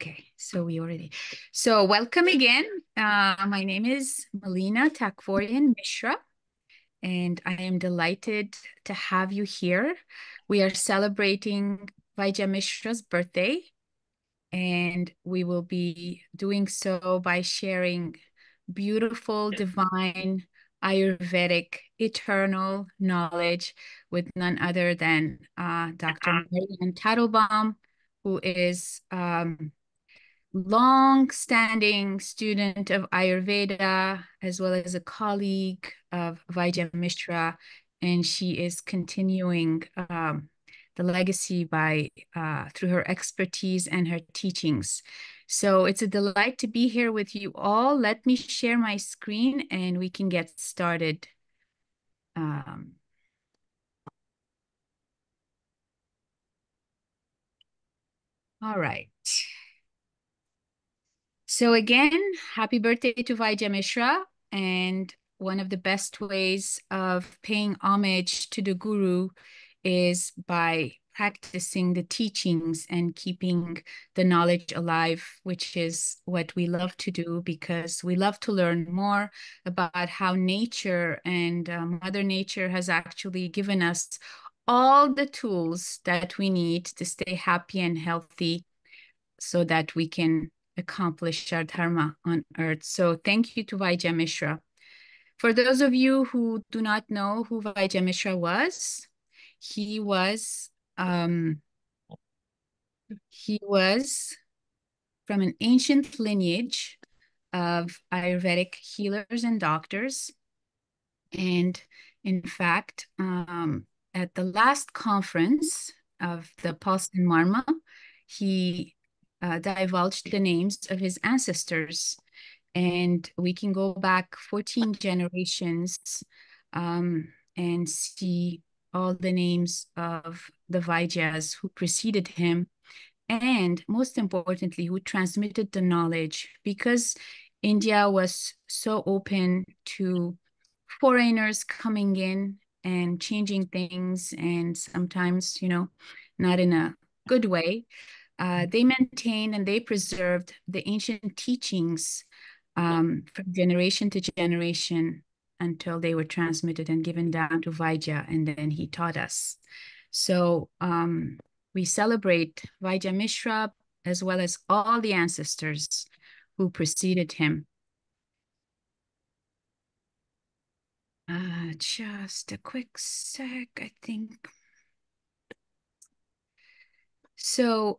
Okay, so welcome again. My name is Marianne Mishra, and I am delighted to have you here. We are celebrating Vaidya Mishra's birthday, and we will be doing so by sharing beautiful, divine, Ayurvedic, eternal knowledge with none other than Dr. Marianne Teitelbaum, who is long-standing student of Ayurveda, as well as a colleague of Vaidya Mishra, and she is continuing the legacy by through her expertise and her teachings. So it's a delight to be here with you all. Let me share my screen and we can get started. All right. So again, happy birthday to Vaidya Mishra. And one of the best ways of paying homage to the guru is by practicing the teachings and keeping the knowledge alive, which is what we love to do because we love to learn more about how nature and Mother Nature has actually given us all the tools that we need to stay happy and healthy so that we can accomplish our dharma on earth. So thank you to Vaidya Mishra. For those of you who do not know who Vaidya Mishra was, he was from an ancient lineage of Ayurvedic healers and doctors. And in fact, at the last conference of the Pulse and Marma, he divulged the names of his ancestors. And we can go back 14 generations and see all the names of the Vaidyas who preceded him. And most importantly, who transmitted the knowledge, because India was so open to foreigners coming in and changing things, and sometimes, not in a good way. They maintained and they preserved the ancient teachings from generation to generation until they were transmitted and given down to Vaidya, and then he taught us. So we celebrate Vaidya Mishra as well as all the ancestors who preceded him. Just a quick sec, I think. So,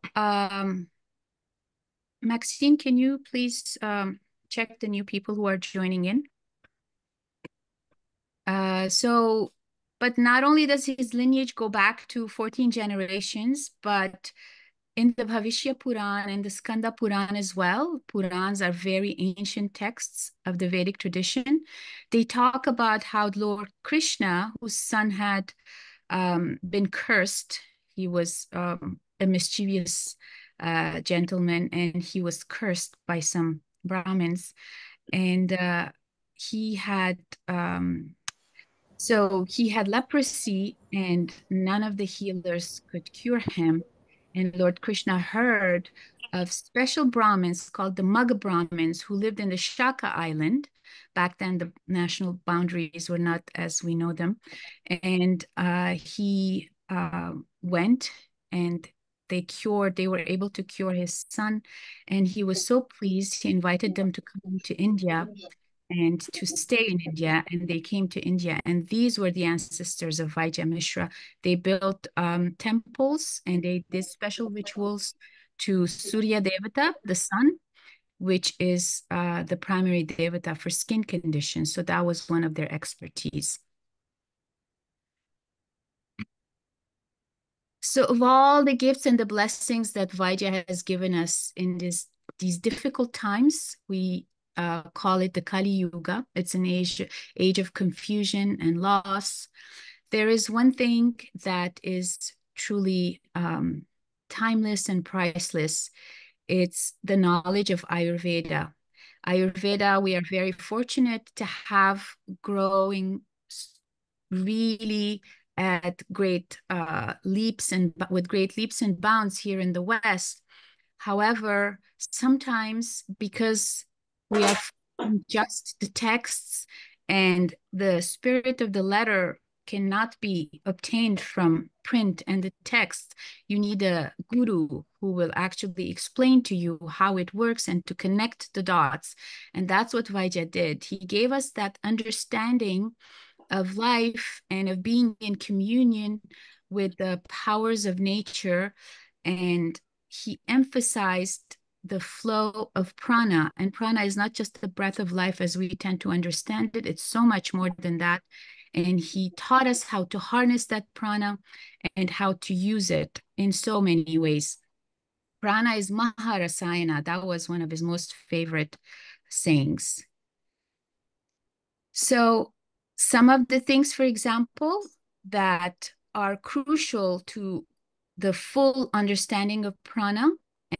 Maxine, can you please check the new people who are joining in? But not only does his lineage go back to 14 generations, but in the Bhavishya Puran and the Skanda Puran as well, Purans are very ancient texts of the Vedic tradition. They talk about how Lord Krishna, whose son had been cursed, he was a mischievous gentleman, and he was cursed by some Brahmins. And he had leprosy, and none of the healers could cure him. And Lord Krishna heard of special Brahmins called the Magga Brahmins who lived in the Shaka island. Back then, the national boundaries were not as we know them. And he went and they were able to cure his son. And he was so pleased, he invited them to come to India and to stay in India, and they came to India, and these were the ancestors of Vaidya Mishra. They built temples and they did special rituals to Surya Devata, the sun, which is the primary Devata for skin conditions. So that was one of their expertise. So of all the gifts and the blessings that Vaidya has given us in these difficult times, we call it the Kali Yuga. It's an age of confusion and loss. There is one thing that is truly timeless and priceless. It's the knowledge of Ayurveda. Ayurveda, we are very fortunate to have growing really at great leaps and with great leaps and bounds here in the West. However, sometimes because we are following just the texts and the spirit of the letter cannot be obtained from print and the text, you need a guru who will actually explain to you how it works and to connect the dots. And that's what Vaidya did. He gave us that understanding of life and of being in communion with the powers of nature. And he emphasized the flow of prana. And prana is not just the breath of life as we tend to understand it, it's so much more than that. And he taught us how to harness that prana and how to use it in so many ways. Prana is Maharasayana. That was one of his most favorite sayings. So some of the things, for example, that are crucial to the full understanding of prana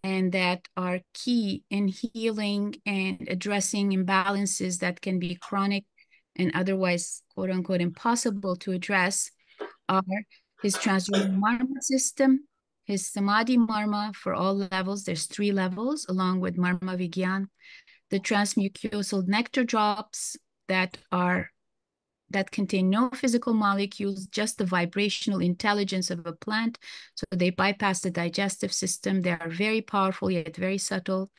and that are key in healing and addressing imbalances that can be chronic and otherwise, quote unquote, impossible to address are his transdermal marma system, his samadhi marma for all levels. There's 3 levels, along with marma vigyan, the transmucosal nectar drops that contain no physical molecules, just the vibrational intelligence of a plant. So they bypass the digestive system. They are very powerful, yet very subtle.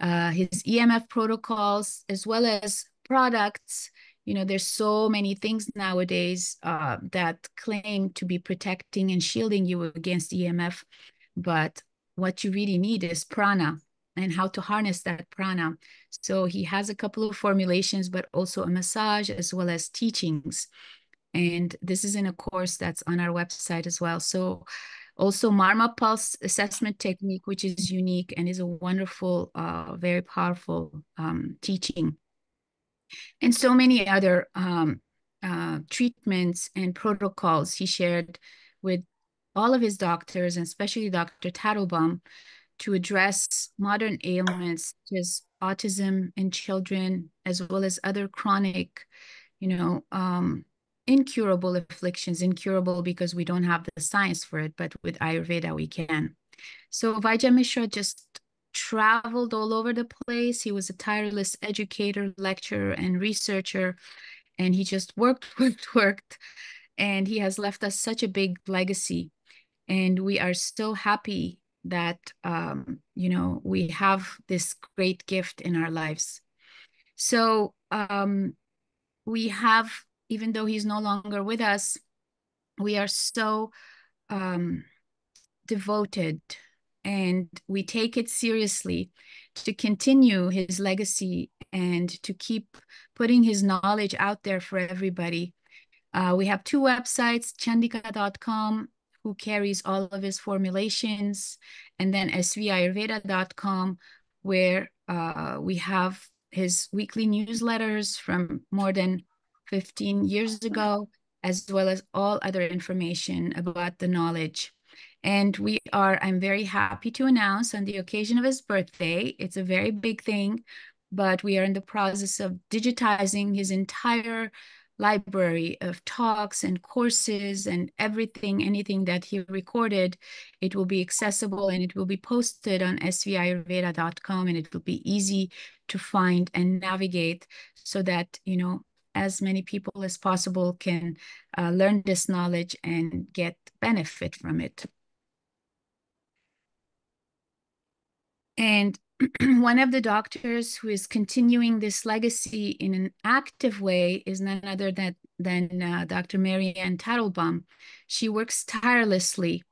His EMF protocols, as well as products. You know, there's so many things nowadays that claim to be protecting and shielding you against EMF. But what you really need is prana and how to harness that prana. So he has a couple of formulations, but also a massage as well as teachings. And this is in a course that's on our website as well. So also Marma Pulse assessment technique, which is unique and is a wonderful, very powerful teaching. And so many other treatments and protocols he shared with all of his doctors, and especially Dr. Teitelbaum, to address modern ailments such as autism in children, as well as other chronic, incurable afflictions, incurable because we don't have the science for it, but with Ayurveda we can. So Vaidya Mishra just traveled all over the place. He was a tireless educator, lecturer, and researcher, and he just worked, worked, and he has left us such a big legacy. And we are so happy that, we have this great gift in our lives. So we have, even though he's no longer with us, we are so devoted and we take it seriously to continue his legacy and to keep putting his knowledge out there for everybody. We have 2 websites, chandika.com, who carries all of his formulations, and then svayurveda.com, where we have his weekly newsletters from more than 15 years ago, as well as all other information about the knowledge. And I'm very happy to announce on the occasion of his birthday, it's a very big thing, but we are in the process of digitizing his entire library of talks and courses and anything that he recorded. It will be accessible and it will be posted on svayurveda.com, and it will be easy to find and navigate so that, as many people as possible can learn this knowledge and get benefit from it. And one of the doctors who is continuing this legacy in an active way is none other than Dr. Marianne Teitelbaum. She works tirelessly.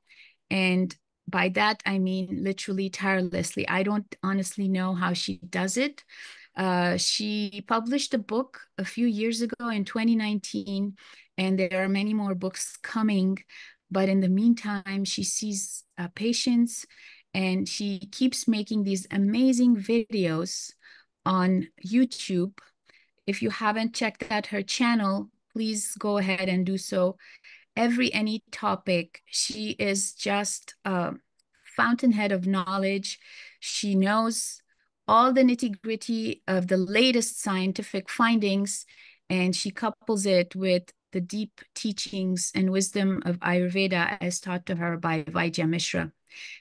And by that, I mean literally tirelessly. I don't honestly know how she does it. She published a book a few years ago in 2019, and there are many more books coming. But in the meantime, she sees patients and she keeps making these amazing videos on YouTube. If you haven't checked out her channel, please go ahead and do so. Any topic, she is just a fountainhead of knowledge. She knows all the nitty-gritty of the latest scientific findings, and she couples it with the deep teachings and wisdom of Ayurveda as taught to her by Vaidya Mishra.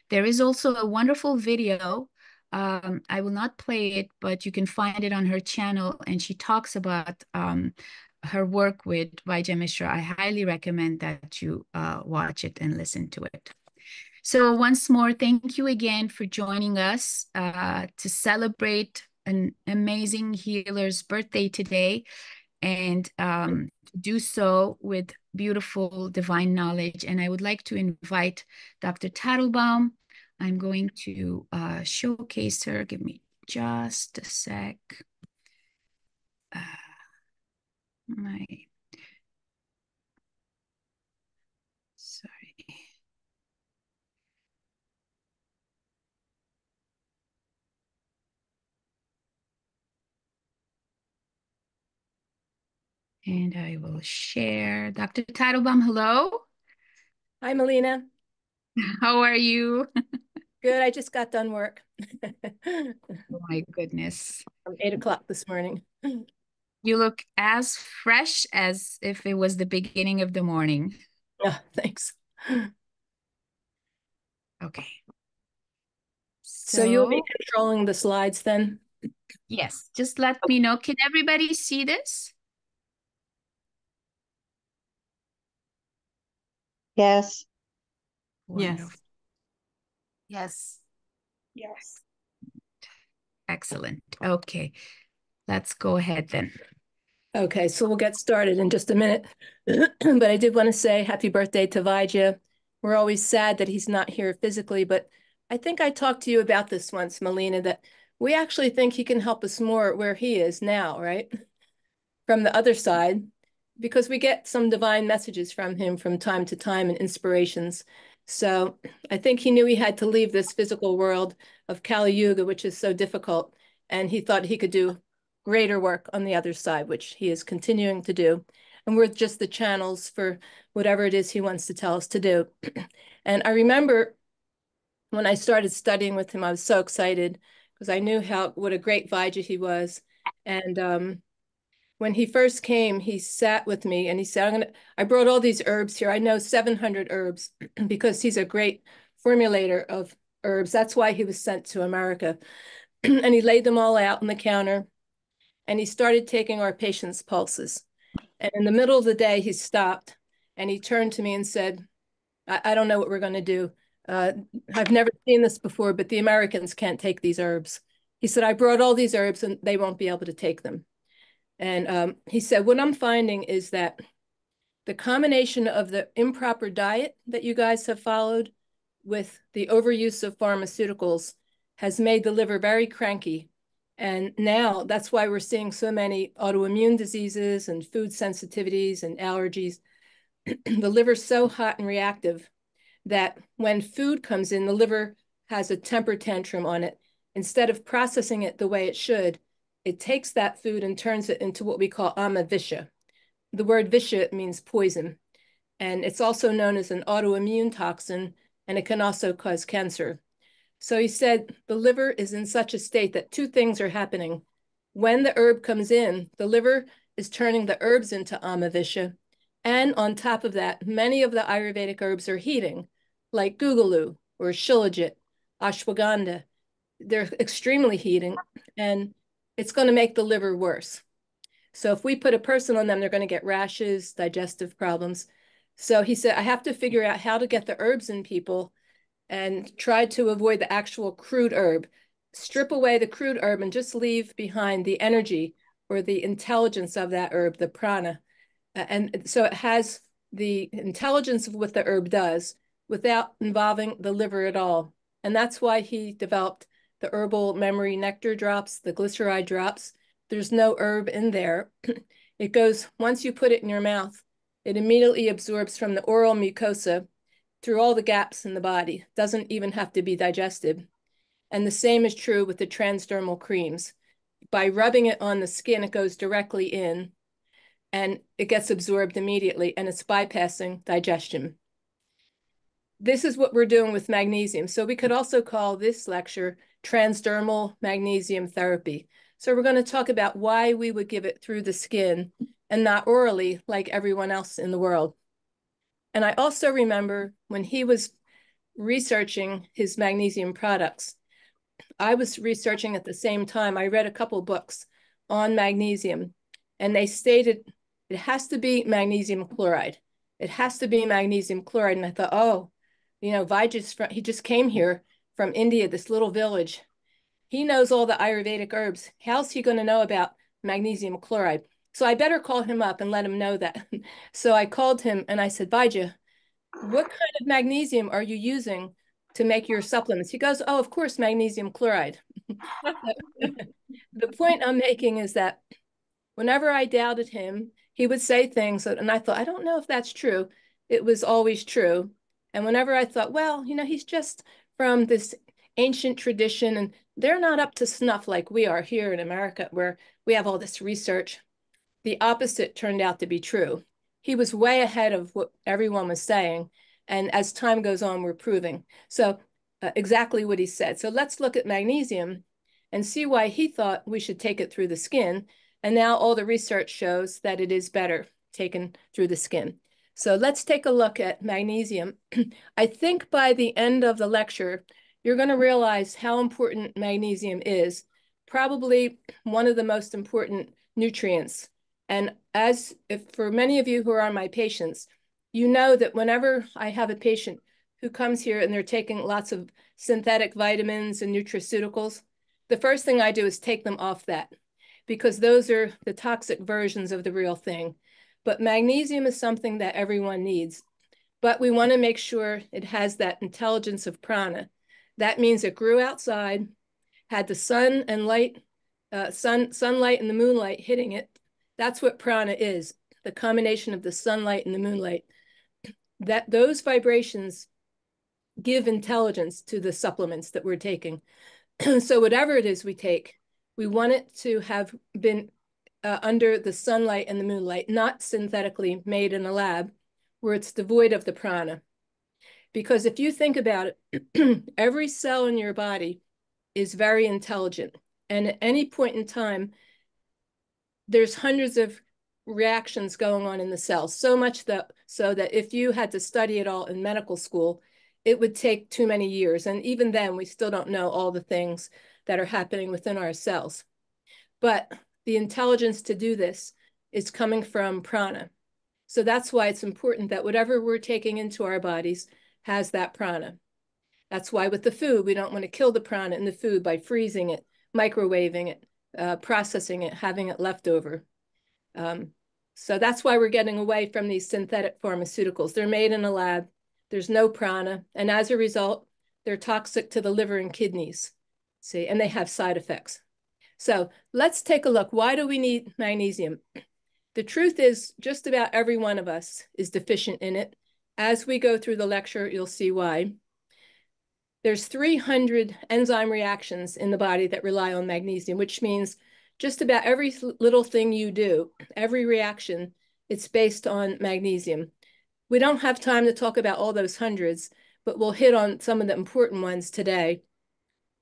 There is also a wonderful video. I will not play it, but you can find it on her channel, and she talks about her work with Vaidya Mishra. I highly recommend that you watch it and listen to it. So once more, thank you again for joining us to celebrate an amazing healer's birthday today, and do so with beautiful divine knowledge. And I would like to invite Dr. Teitelbaum. I'm going to showcase her. Give me just a sec. Sorry. And I will share. Dr. Teitelbaum, hello. Hi, Melina. How are you? Good. I just got done work. Oh my goodness. 8 o'clock this morning. You look as fresh as if it was the beginning of the morning. Oh, thanks. Okay. So you'll be controlling the slides then? Yes, just let me know. Can everybody see this? Yes. Wonderful. Yes. Yes. Excellent. Okay, let's go ahead then. Okay, so we'll get started in just a minute. But I did want to say happy birthday to Vaidya. We're always sad that he's not here physically, but I think I talked to you about this once, Melina, that we actually think he can help us more where he is now, right? From the other side, because we get some divine messages from him from time to time and inspirations. So I think he knew he had to leave this physical world of Kali Yuga, which is so difficult. And he thought he could do greater work on the other side, which he is continuing to do. And we're just the channels for whatever it is he wants to tell us to do. And I remember when I started studying with him, I was so excited because I knew what a great Vaidya he was. And when he first came, he sat with me and he said, I brought all these herbs here. I know 700 herbs because he's a great formulator of herbs. That's why he was sent to America. And he laid them all out on the counter and he started taking our patients' pulses. And in the middle of the day, he stopped and he turned to me and said, I don't know what we're going to do. I've never seen this before, but the Americans can't take these herbs. He said, I brought all these herbs and they won't be able to take them. And he said, what I'm finding is that the combination of the improper diet that you guys have followed with the overuse of pharmaceuticals has made the liver very cranky. And now that's why we're seeing so many autoimmune diseases and food sensitivities and allergies. The liver's so hot and reactive that when food comes in, the liver has a temper tantrum on it. Instead of processing it the way it should, it takes that food and turns it into what we call amavisha. The word visha means poison, and it's also known as an autoimmune toxin, and it can also cause cancer. So he said the liver is in such a state that two things are happening. When the herb comes in, the liver is turning the herbs into amavisha, and on top of that, many of the Ayurvedic herbs are heating, like guggulu or shilajit, ashwagandha. They're extremely heating, and it's going to make the liver worse. So if we put a person on them, they're going to get rashes, digestive problems. So he said, I have to figure out how to get the herbs in people and try to avoid the actual crude herb. Strip away the crude herb and just leave behind the energy or the intelligence of that herb, the prana. And so it has the intelligence of what the herb does without involving the liver at all. And that's why he developed the herbal memory nectar drops, the glyceride drops. There's no herb in there. It goes, once you put it in your mouth, it immediately absorbs from the oral mucosa through all the gaps in the body. Doesn't even have to be digested. And the same is true with the transdermal creams. By rubbing it on the skin, it goes directly in and it gets absorbed immediately and it's bypassing digestion. This is what we're doing with magnesium. So we could also call this lecture transdermal magnesium therapy. So we're going to talk about why we would give it through the skin and not orally like everyone else in the world. And I also remember when he was researching his magnesium products. I was researching at the same time. I read a couple books on magnesium, and they stated it has to be magnesium chloride. It has to be magnesium chloride. And I thought, oh, he just came here from India, this little village. He knows all the Ayurvedic herbs. How's he going to know about magnesium chloride? So I better call him up and let him know that. So I called him and I said, Vaidya, what kind of magnesium are you using to make your supplements? He goes, oh, of course, magnesium chloride. The point I'm making is that whenever I doubted him, he would say things, and I thought, I don't know if that's true. It was always true. And whenever I thought, well, he's just from this ancient tradition, and they're not up to snuff like we are here in America, where we have all this research. The opposite turned out to be true. He was way ahead of what everyone was saying. And as time goes on, we're proving. So exactly what he said. So let's look at magnesium and see why he thought we should take it through the skin. And now all the research shows that it is better taken through the skin. So let's take a look at magnesium. I think by the end of the lecture, you're going to realize how important magnesium is, probably one of the most important nutrients. And if for many of you who are on my patients, you know that whenever I have a patient who comes here and they're taking lots of synthetic vitamins and nutraceuticals, the first thing I do is take them off that, because those are the toxic versions of the real thing. But magnesium is something that everyone needs. But we want to make sure it has that intelligence of prana. That means it grew outside, had the sun and light, sunlight and the moonlight hitting it. That's what prana is, the combination of the sunlight and the moonlight. That those vibrations give intelligence to the supplements that we're taking. So whatever it is we take, we want it to have been under the sunlight and the moonlight, not synthetically made in a lab where it's devoid of the prana. Because if you think about it, every cell in your body is very intelligent. And at any point in time, there's hundreds of reactions going on in the cells, so much so that if you had to study it all in medical school, it would take too many years. And even then, we still don't know all the things that are happening within our cells. But the intelligence to do this is coming from prana. So that's why it's important that whatever we're taking into our bodies has that prana. That's why with the food, we don't want to kill the prana in the food by freezing it, microwaving it, processing it, having it left over. So that's why we're getting away from these synthetic pharmaceuticals. They're made in a lab. There's no prana. And as a result, they're toxic to the liver and kidneys. See, and they have side effects. So let's take a look. Why do we need magnesium? The truth is just about every one of us is deficient in it. As we go through the lecture, you'll see why. There's 300 enzyme reactions in the body that rely on magnesium, which means just about every little thing you do, every reaction, it's based on magnesium. We don't have time to talk about all those hundreds, but we'll hit on some of the important ones today.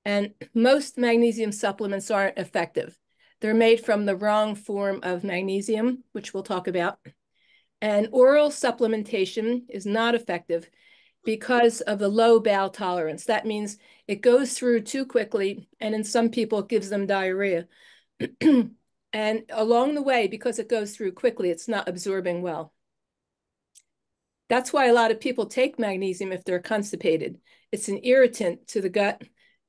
And most magnesium supplements aren't effective. They're made from the wrong form of magnesium, which we'll talk about. And oral supplementation is not effective because of the low bowel tolerance. That means it goes through too quickly, and in some people, it gives them diarrhea. And along the way, because it goes through quickly, it's not absorbing well. That's why a lot of people take magnesium if they're constipated. It's an irritant to the gut,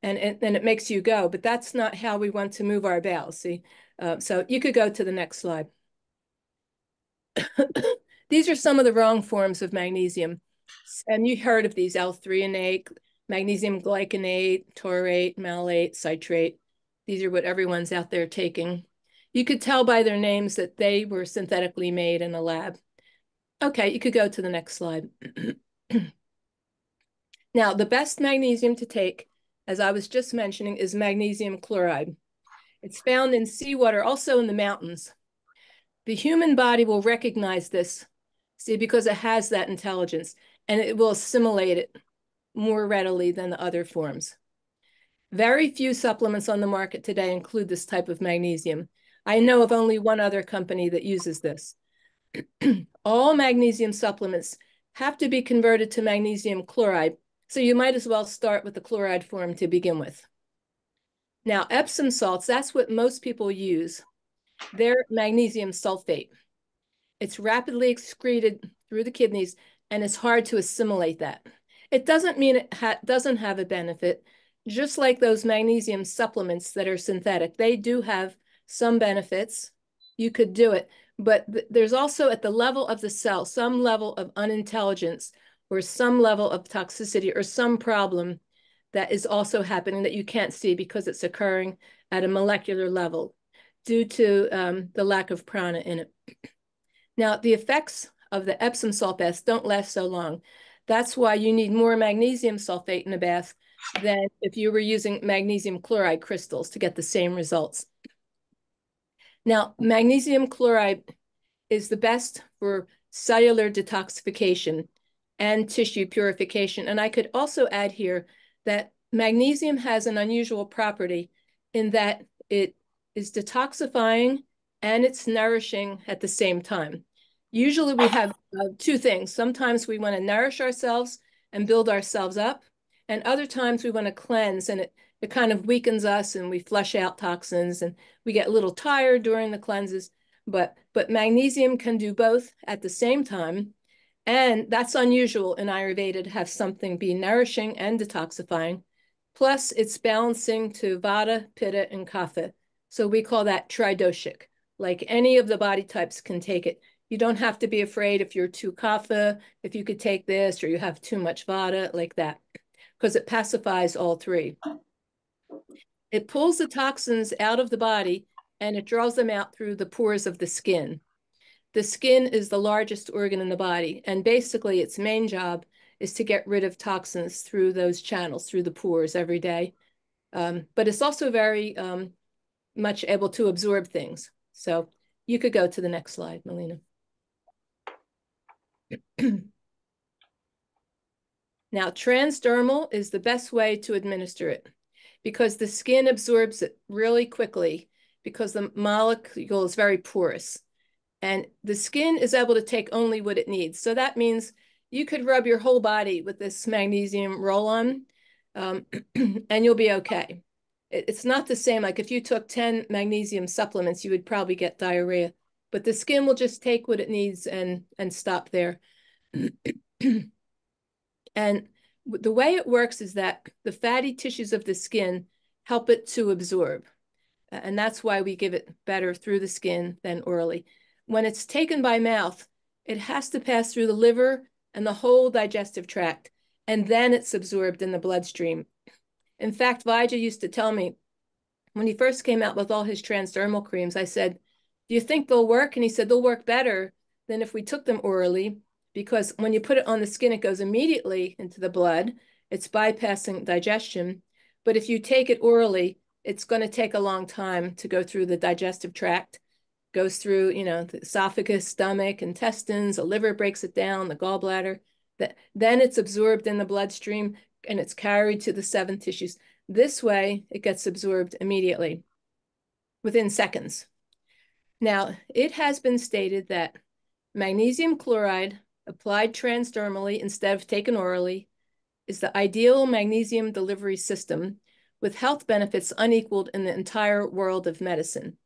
and it makes you go, but that's not how we want to move our bowels, see? So you could go to the next slide. These are some of the wrong forms of magnesium. And you heard of these: L-threonate, magnesium glycinate, taurate, malate, citrate. These are what everyone's out there taking. You could tell by their names that they were synthetically made in a lab. Okay, you could go to the next slide. Now, the best magnesium to take, as I was just mentioning, is magnesium chloride. It's found in seawater, also in the mountains. The human body will recognize this, see, because it has that intelligence, and it will assimilate it more readily than the other forms. Very few supplements on the market today include this type of magnesium. I know of only one other company that uses this. All magnesium supplements have to be converted to magnesium chloride So you might as well start with the chloride form to begin with. Now, Epsom salts, that's what most people use. They're magnesium sulfate. It's rapidly excreted through the kidneys, and it's hard to assimilate that. It doesn't mean it doesn't have a benefit, just like those magnesium supplements that are synthetic. They do have some benefits. You could do it, but there's also at the level of the cell, some level of unintelligence or some level of toxicity or some problem that is also happening that you can't see because it's occurring at a molecular level due to the lack of prana in it. Now, the effects of the Epsom salt baths don't last so long. That's why you need more magnesium sulfate in a bath than if you were using magnesium chloride crystals to get the same results. Now, magnesium chloride is the best for cellular detoxification and tissue purification. And I could also add here that magnesium has an unusual property in that it is detoxifying and it's nourishing at the same time. Usually we have two things. Sometimes we want to nourish ourselves and build ourselves up. And other times we want to cleanse, and it kind of weakens us and we flush out toxins and we get a little tired during the cleanses. But magnesium can do both at the same time. And that's unusual in Ayurveda to have something be nourishing and detoxifying. Plus, it's balancing to Vata, Pitta, and Kapha. So we call that tridoshic. Like any of the body types can take it. You don't have to be afraid if you're too Kapha, if you could take this, or you have too much Vata, like that, because it pacifies all three. It pulls the toxins out of the body and it draws them out through the pores of the skin. The skin is the largest organ in the body, and basically its main job is to get rid of toxins through those channels, through the pores every day. But it's also very much able to absorb things. So you could go to the next slide, Melina. Now, transdermal is the best way to administer it because the skin absorbs it really quickly because the molecule is very porous. And the skin is able to take only what it needs. So that means you could rub your whole body with this magnesium roll-on and you'll be okay. It's not the same. Like if you took 10 magnesium supplements, you would probably get diarrhea. But the skin will just take what it needs and stop there. And the way it works is that the fatty tissues of the skin help it to absorb. And that's why we give it better through the skin than orally. When it's taken by mouth, it has to pass through the liver and the whole digestive tract, and then it's absorbed in the bloodstream. In fact, Vaidya used to tell me, when he first came out with all his transdermal creams, I said, do you think they'll work? And he said, they'll work better than if we took them orally, because when you put it on the skin, it goes immediately into the blood. It's bypassing digestion. But if you take it orally, it's going to take a long time to go through the digestive tract. Goes through, you know, the esophagus, stomach, intestines, the liver breaks it down, the gallbladder. Then it's absorbed in the bloodstream and it's carried to the 7 tissues. This way, it gets absorbed immediately, within seconds. Now, it has been stated that magnesium chloride applied transdermally instead of taken orally is the ideal magnesium delivery system with health benefits unequaled in the entire world of medicine.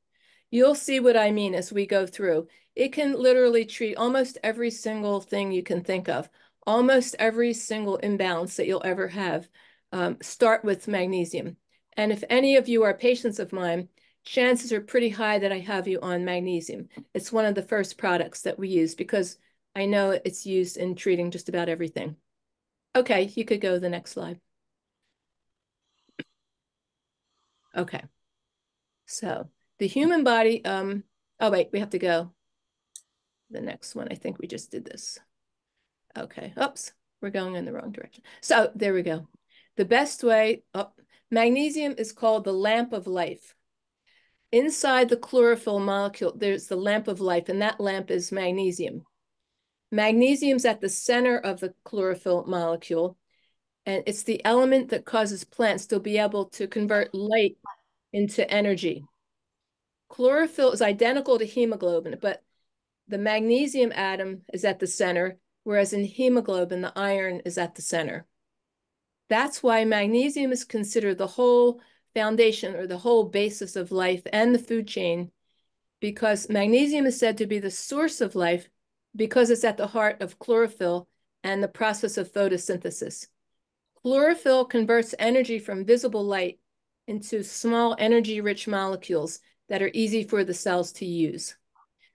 You'll see what I mean as we go through. It can literally treat almost every single thing you can think of, almost every single imbalance that you'll ever have. Start with magnesium. And if any of you are patients of mine, chances are pretty high that I have you on magnesium. It's one of the first products that we use because I know it's used in treating just about everything. Okay, you could go to the next slide. Okay, so the human body, oh wait, we have to go. The next one, I think we just did this. Okay, oops, we're going in the wrong direction. So there we go. The best way, magnesium is called the lamp of life. Inside the chlorophyll molecule, there's the lamp of life, and that lamp is magnesium. Magnesium's at the center of the chlorophyll molecule, and it's the element that causes plants to be able to convert light into energy. Chlorophyll is identical to hemoglobin, but the magnesium atom is at the center, whereas in hemoglobin, the iron is at the center. That's why magnesium is considered the whole foundation or the whole basis of life and the food chain, because magnesium is said to be the source of life because it's at the heart of chlorophyll and the process of photosynthesis. Chlorophyll converts energy from visible light into small energy-rich molecules that are easy for the cells to use.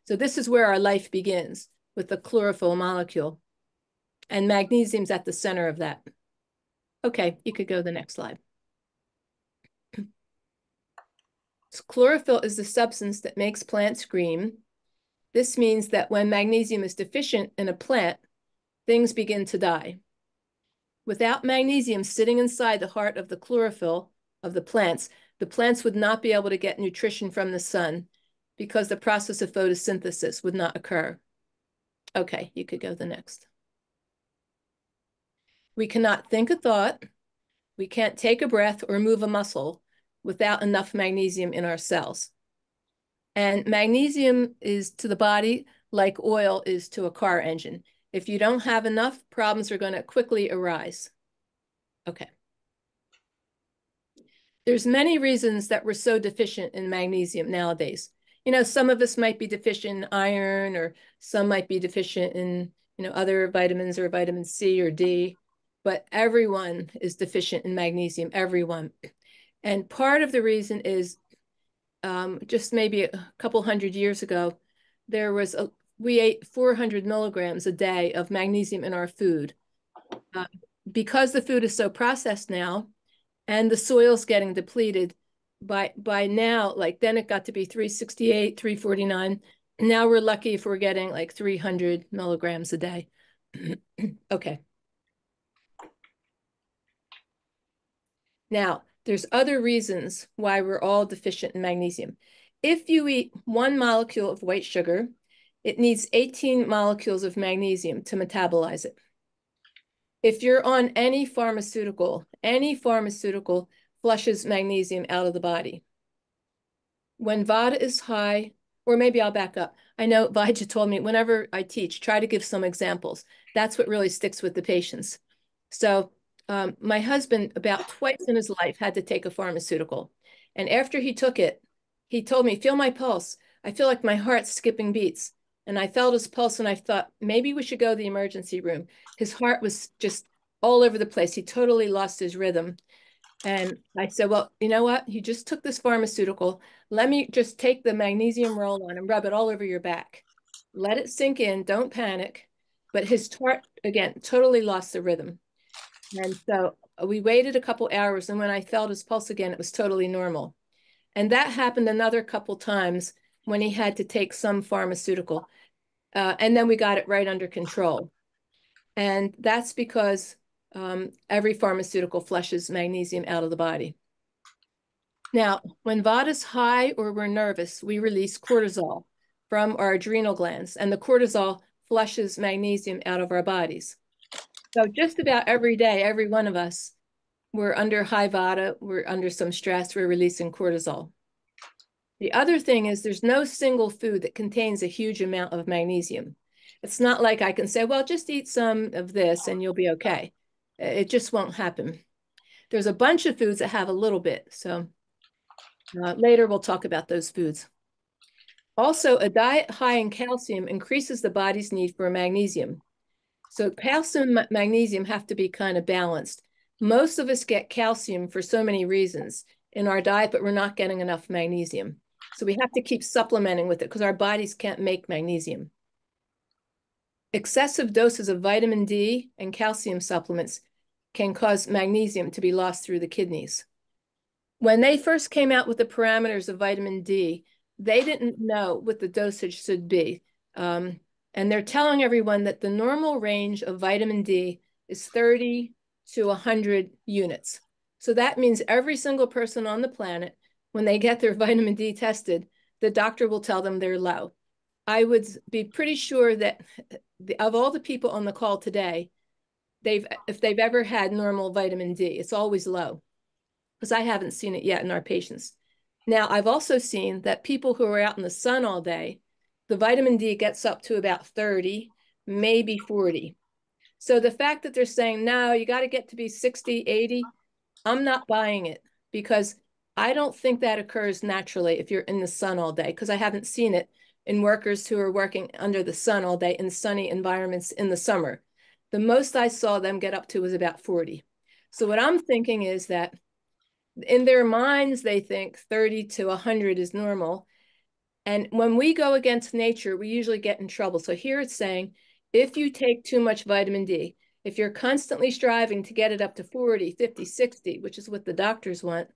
So this is where our life begins, with the chlorophyll molecule. And magnesium's at the center of that. Okay, you could go to the next slide. So chlorophyll is the substance that makes plants green. This means that when magnesium is deficient in a plant, things begin to die. Without magnesium sitting inside the heart of the chlorophyll of the plants would not be able to get nutrition from the sun because the process of photosynthesis would not occur. Okay, you could go to the next. We cannot think a thought, we can't take a breath or move a muscle without enough magnesium in our cells. And magnesium is to the body like oil is to a car engine. If you don't have enough, problems are going to quickly arise. Okay. There's many reasons that we're so deficient in magnesium nowadays. You know, some of us might be deficient in iron, or some might be deficient in, other vitamins or vitamin C or D, but everyone is deficient in magnesium, everyone. And part of the reason is just maybe a couple hundred years ago, we ate 400 milligrams a day of magnesium in our food. Because the food is so processed now, and the soil's getting depleted, by now, like then it got to be 368, 349. Now we're lucky if we're getting like 300 milligrams a day. Okay. Now, there's other reasons why we're all deficient in magnesium. If you eat 1 molecule of white sugar, it needs 18 molecules of magnesium to metabolize it. If you're on any pharmaceutical flushes magnesium out of the body. When Vata is high, or maybe I'll back up. I know Vaidya told me whenever I teach, try to give some examples. That's what really sticks with the patients. So my husband, about twice in his life, had to take a pharmaceutical. And after he took it, he told me, feel my pulse. I feel like my heart's skipping beats. And I felt his pulse and I thought, maybe we should go to the emergency room. His heart was just all over the place. He totally lost his rhythm. And I said, well, you know what? You just took this pharmaceutical. Let me just take the magnesium roll-on and rub it all over your back. Let it sink in. Don't panic. But his heart, again, totally lost the rhythm. And so we waited a couple hours. And when I felt his pulse again, it was totally normal. And that happened another couple times when he had to take some pharmaceutical. And then we got it right under control. And that's because every pharmaceutical flushes magnesium out of the body. Now, when Vata's high or we're nervous, we release cortisol from our adrenal glands, and the cortisol flushes magnesium out of our bodies. So just about every day, every one of us, we're under high Vata, we're under some stress, we're releasing cortisol. The other thing is there's no single food that contains a huge amount of magnesium. It's not like I can say, well, just eat some of this and you'll be okay. It just won't happen. There's a bunch of foods that have a little bit. So later we'll talk about those foods. Also, a diet high in calcium increases the body's need for magnesium. So calcium and magnesium have to be kind of balanced. Most of us get calcium for so many reasons in our diet, but we're not getting enough magnesium. So we have to keep supplementing with it because our bodies can't make magnesium. Excessive doses of vitamin D and calcium supplements can cause magnesium to be lost through the kidneys. When they first came out with the parameters of vitamin D, they didn't know what the dosage should be. And they're telling everyone that the normal range of vitamin D is 30 to 100 units. So that means every single person on the planet, when they get their vitamin D tested, the doctor will tell them they're low. I would be pretty sure that of all the people on the call today, if they've ever had normal vitamin D, it's always low, because I haven't seen it yet in our patients. Now, I've also seen that people who are out in the sun all day, the vitamin D gets up to about 30, maybe 40. So the fact that they're saying, no, you got to get to be 60, 80, I'm not buying it because I don't think that occurs naturally if you're in the sun all day, because I haven't seen it in workers who are working under the sun all day in sunny environments in the summer. The most I saw them get up to was about 40. So what I'm thinking is that in their minds, they think 30 to 100 is normal. And when we go against nature, we usually get in trouble. So here it's saying, if you take too much vitamin D, if you're constantly striving to get it up to 40, 50, 60, which is what the doctors want,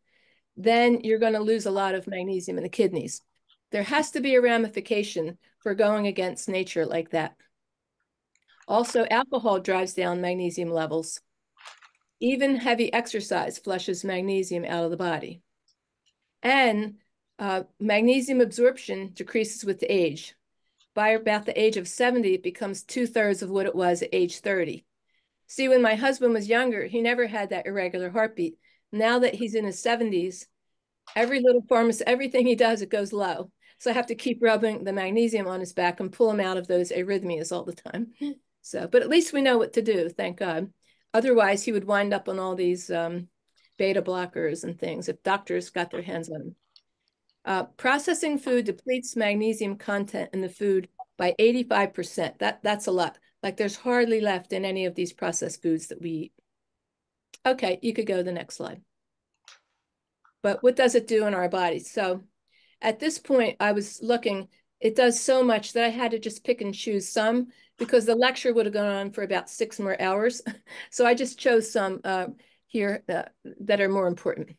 then you're going to lose a lot of magnesium in the kidneys. There has to be a ramification for going against nature like that. Also, alcohol drives down magnesium levels. Even heavy exercise flushes magnesium out of the body. And magnesium absorption decreases with age. By about the age of 70, it becomes 2/3 of what it was at age 30. See, when my husband was younger, he never had that irregular heartbeat. Now that he's in his 70s, every little pharmacy, everything he does, it goes low. So I have to keep rubbing the magnesium on his back and pull him out of those arrhythmias all the time. So, but at least we know what to do, thank God. Otherwise, he would wind up on all these beta blockers and things if doctors got their hands on him. Processing food depletes magnesium content in the food by 85%. That's a lot. Like there's hardly left in any of these processed foods that we eat. Okay, you could go to the next slide. But what does it do in our bodies? So at this point, I was looking, it does so much that I had to just pick and choose some because the lecture would have gone on for about 6 more hours. So I just chose some here that are more important.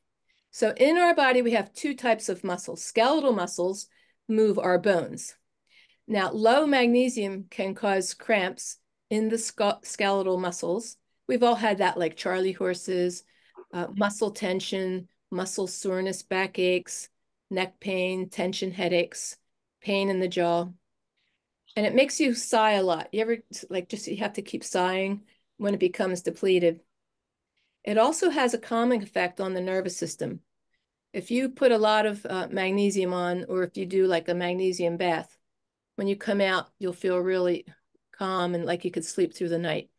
So in our body, we have 2 types of muscles. Skeletal muscles move our bones. Now, low magnesium can cause cramps in the skeletal muscles. We've all had that, like Charlie horses, muscle tension, muscle soreness, backaches, neck pain, tension headaches, pain in the jaw. And it makes you sigh a lot. You ever, like, just you have to keep sighing when it becomes depleted. It also has a calming effect on the nervous system. If you put a lot of magnesium on, or if you do like a magnesium bath, when you come out, you'll feel really calm and like you could sleep through the night.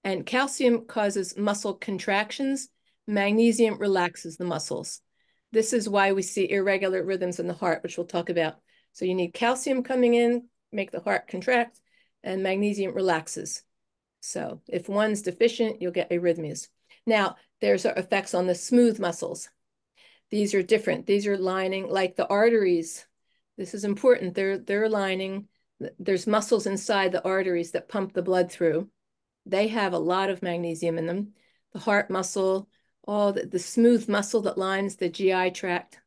And calcium causes muscle contractions. Magnesium relaxes the muscles. This is why we see irregular rhythms in the heart, which we'll talk about. So you need calcium coming in, make the heart contract, and magnesium relaxes. So if one's deficient, you'll get arrhythmias. Now, there's effects on the smooth muscles. These are different. These are lining like the arteries. This is important. They're lining. There's muscles inside the arteries that pump the blood through. They have a lot of magnesium in them. The heart muscle, all the smooth muscle that lines the GI tract.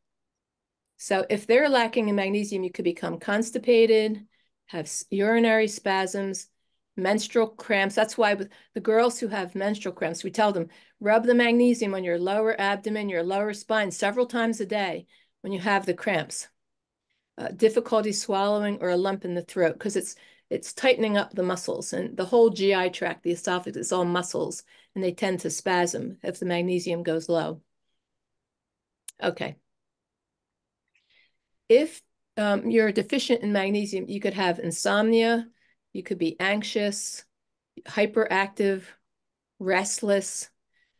So if they're lacking in magnesium, you could become constipated, have urinary spasms, menstrual cramps. That's why with the girls who have menstrual cramps, we tell them, rub the magnesium on your lower abdomen, your lower spine several times a day when you have the cramps. Difficulty swallowing or a lump in the throat because it's tightening up the muscles, and the whole GI tract, the esophagus, is all muscles, and they tend to spasm if the magnesium goes low. Okay. If you're deficient in magnesium, you could have insomnia, you could be anxious, hyperactive, restless,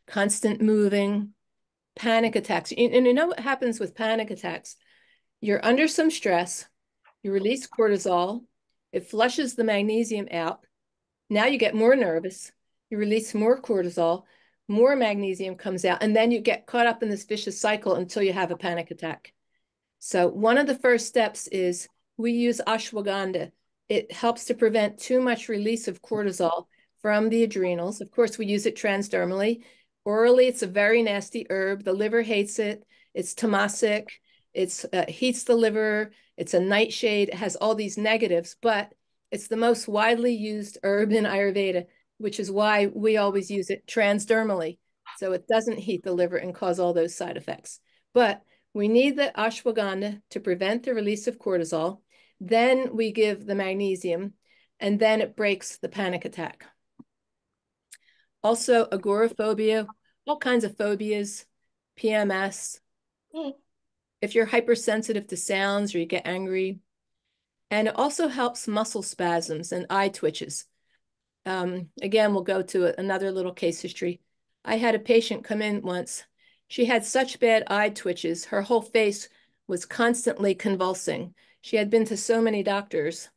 constant moving, panic attacks. And you know what happens with panic attacks? You're under some stress, you release cortisol, it flushes the magnesium out. Now you get more nervous, you release more cortisol, more magnesium comes out, and then you get caught up in this vicious cycle until you have a panic attack. So one of the first steps is we use ashwagandha. It helps to prevent too much release of cortisol from the adrenals. Of course, we use it transdermally. Orally, it's a very nasty herb. The liver hates it. It's tamasic. It heats the liver. It's a nightshade. It has all these negatives, but it's the most widely used herb in Ayurveda, which is why we always use it transdermally. So it doesn't heat the liver and cause all those side effects. But we need the ashwagandha to prevent the release of cortisol. Then we give the magnesium, and then it breaks the panic attack. Also, agoraphobia, all kinds of phobias, PMS. If you're hypersensitive to sounds or you get angry. And it also helps muscle spasms and eye twitches. again, we'll go to another little case history. I had a patient come in once. She had such bad eye twitches. Her whole face was constantly convulsing. She had been to so many doctors,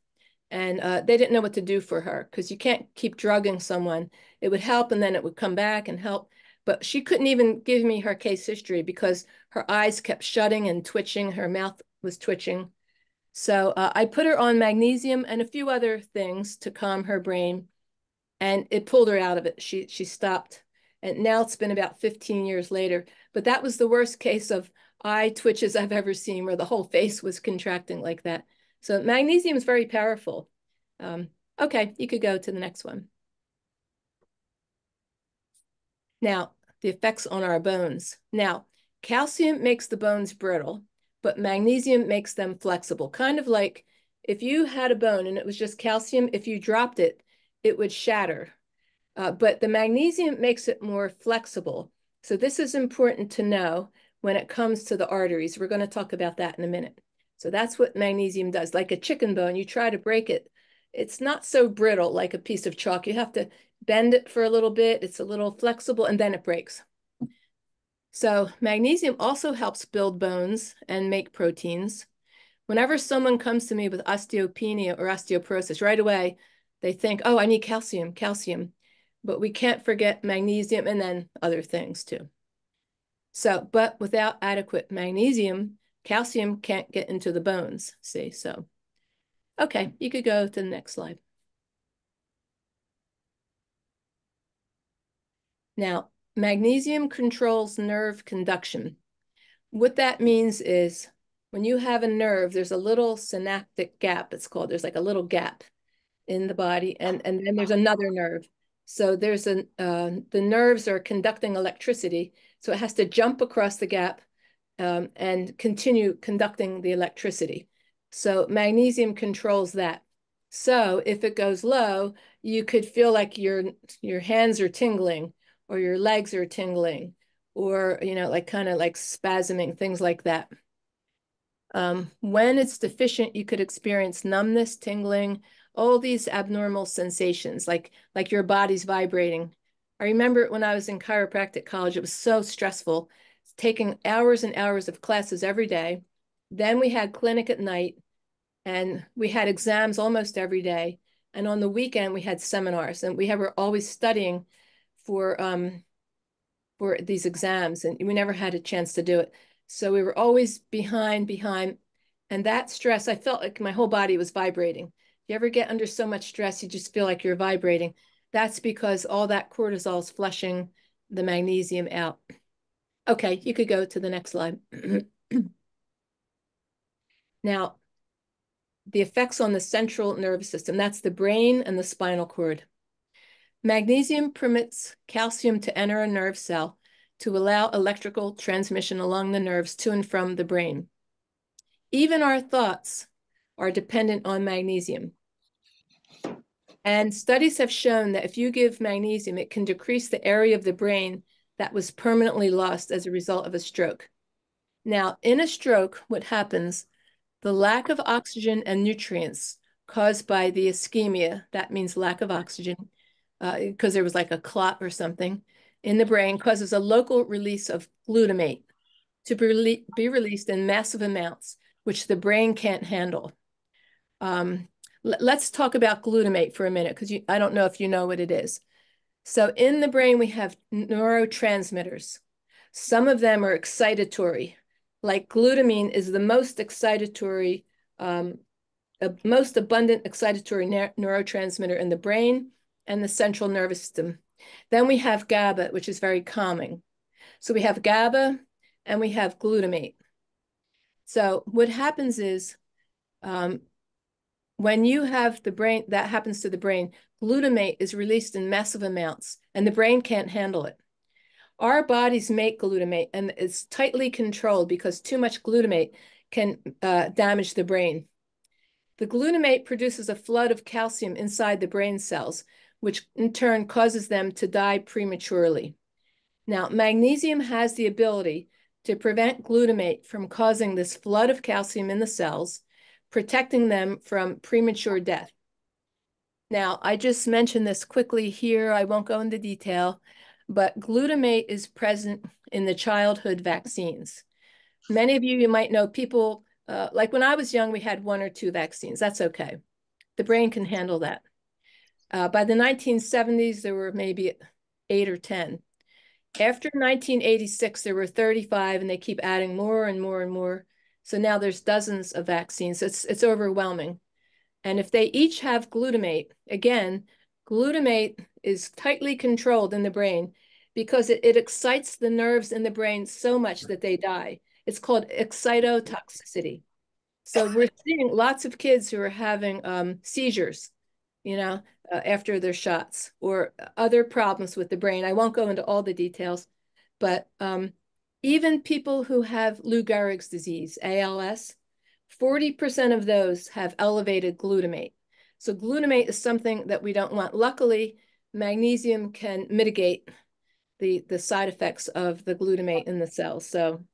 and they didn't know what to do for her because you can't keep drugging someone. It would help, and then it would come back and help. But she couldn't even give me her case history because her eyes kept shutting and twitching. Her mouth was twitching. So I put her on magnesium and a few other things to calm her brain, and it pulled her out of it. She stopped. And now it's been about 15 years later. But that was the worst case of eye twitches I've ever seen, where the whole face was contracting like that. So magnesium is very powerful. Okay, you could go to the next one. Now, the effects on our bones. Now, calcium makes the bones brittle, but magnesium makes them flexible. Kind of like if you had a bone and it was just calcium, if you dropped it, it would shatter. But the magnesium makes it more flexible. So this is important to know when it comes to the arteries. We're going to talk about that in a minute. So that's what magnesium does. Like a chicken bone, you try to break it. It's not so brittle like a piece of chalk. You have to bend it for a little bit. It's a little flexible, and then it breaks. So magnesium also helps build bones and make proteins. Whenever someone comes to me with osteopenia or osteoporosis, right away, they think, oh, I need calcium, calcium. But we can't forget magnesium and then other things too. So, but without adequate magnesium, calcium can't get into the bones, see? So, okay, you could go to the next slide. Now, magnesium controls nerve conduction. What that means is when you have a nerve, there's a little synaptic gap, it's called. There's like a little gap in the body, and then there's another nerve. So there's the nerves are conducting electricity, so it has to jump across the gap and continue conducting the electricity. So magnesium controls that. So if it goes low, you could feel like your hands are tingling, or your legs are tingling, or like kind of like spasming, things like that. When it's deficient, you could experience numbness, tingling, all these abnormal sensations, like your body's vibrating. I remember when I was in chiropractic college, it was so stressful, taking hours and hours of classes every day. Then we had clinic at night, and we had exams almost every day. And on the weekend, we had seminars, and we were always studying for these exams, and we never had a chance to do it. So we were always behind, and that stress, I felt like my whole body was vibrating. You ever get under so much stress, you just feel like you're vibrating. That's because all that cortisol is flushing the magnesium out. Okay, you could go to the next slide. Now, the effects on the central nervous system, that's the brain and the spinal cord. Magnesium permits calcium to enter a nerve cell to allow electrical transmission along the nerves to and from the brain. Even our thoughts are dependent on magnesium. And studies have shown that if you give magnesium, it can decrease the area of the brain that was permanently lost as a result of a stroke. Now, in a stroke, what happens, the lack of oxygen and nutrients caused by the ischemia, that means lack of oxygen, because there was like a clot or something in the brain, causes a local release of glutamate to be released in massive amounts, which the brain can't handle. Let's talk about glutamate for a minute, because I don't know if you know what it is. So in the brain, we have neurotransmitters. Some of them are excitatory, like glutamine is the most excitatory, most abundant excitatory neurotransmitter in the brain and the central nervous system. Then we have GABA, which is very calming. So we have GABA and we have glutamate. So what happens is when you have the brain, that happens to the brain, glutamate is released in massive amounts and the brain can't handle it. Our bodies make glutamate, and it's tightly controlled because too much glutamate can damage the brain. The glutamate produces a flood of calcium inside the brain cells, which in turn causes them to die prematurely. Now, magnesium has the ability to prevent glutamate from causing this flood of calcium in the cells, protecting them from premature death. Now, I just mentioned this quickly here. I won't go into detail, but glutamate is present in the childhood vaccines. Many of you might know people, like when I was young, we had 1 or 2 vaccines. That's okay. The brain can handle that. By the 1970s, there were maybe 8 or 10. After 1986, there were 35, and they keep adding more and more and more. So now there's dozens of vaccines. It's overwhelming. And if they each have glutamate, again, glutamate is tightly controlled in the brain because it excites the nerves in the brain so much that they die. It's called excitotoxicity. So we're seeing lots of kids who are having seizures, after their shots or other problems with the brain. I won't go into all the details, but even people who have Lou Gehrig's disease, ALS, 40% of those have elevated glutamate. So glutamate is something that we don't want. Luckily, magnesium can mitigate the side effects of the glutamate in the cells. So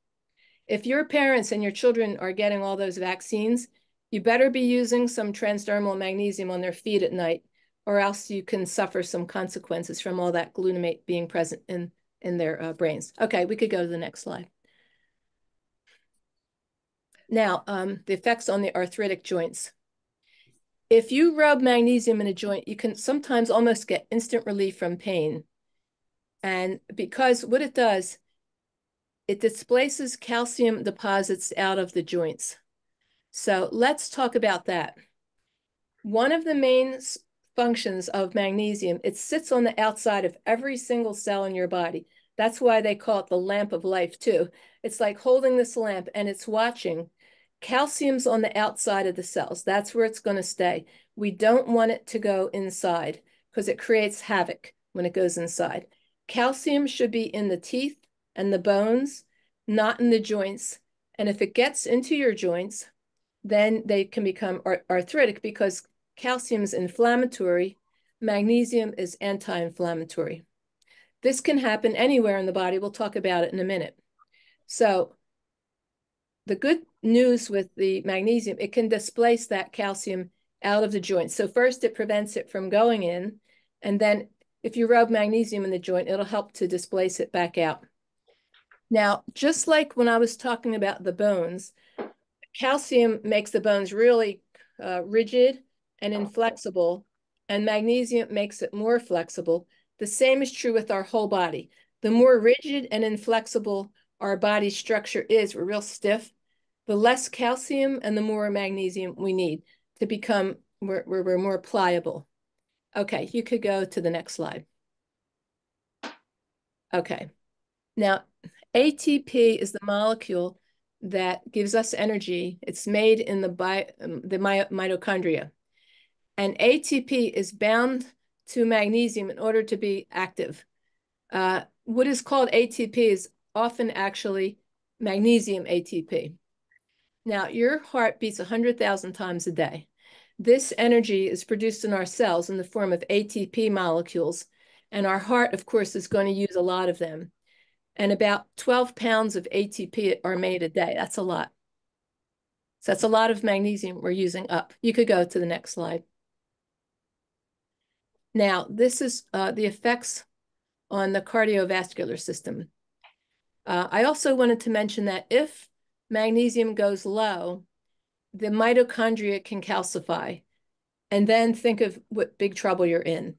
if your parents and your children are getting all those vaccines, you better be using some transdermal magnesium on their feet at night, or else you can suffer some consequences from all that glutamate being present in their brains. Okay, we could go to the next slide. Now, the effects on the arthritic joints. If you rub magnesium in a joint, you can sometimes almost get instant relief from pain. And because what it does, it displaces calcium deposits out of the joints. So let's talk about that. One of the main functions of magnesium, it sits on the outside of every single cell in your body. That's why they call it the lamp of life too. It's like holding this lamp and it's watching. Calcium's on the outside of the cells. That's where it's going to stay. We don't want it to go inside because it creates havoc when it goes inside. Calcium should be in the teeth and the bones, not in the joints. And if it gets into your joints, then they can become arthritic because calcium is inflammatory, magnesium is anti-inflammatory. This can happen anywhere in the body. We'll talk about it in a minute. So the good news with the magnesium, it can displace that calcium out of the joint. So first it prevents it from going in, and then if you rub magnesium in the joint, it'll help to displace it back out. Now, just like when I was talking about the bones, calcium makes the bones really rigid and inflexible, and magnesium makes it more flexible. The same is true with our whole body. The more rigid and inflexible our body structure is, we're real stiff, the less calcium and the more magnesium we need to become, we're more pliable. Okay, you could go to the next slide. Okay, now ATP is the molecule that gives us energy. It's made in the mitochondria. And ATP is bound to magnesium in order to be active. What is called ATP is often actually magnesium ATP. Now, your heart beats 100,000 times a day. This energy is produced in our cells in the form of ATP molecules. And our heart, of course, is going to use a lot of them. And about 12 pounds of ATP are made a day. That's a lot. So that's a lot of magnesium we're using up. You could go to the next slide. Now, this is the effects on the cardiovascular system. I also wanted to mention that if magnesium goes low, the mitochondria can calcify. And then think of what big trouble you're in.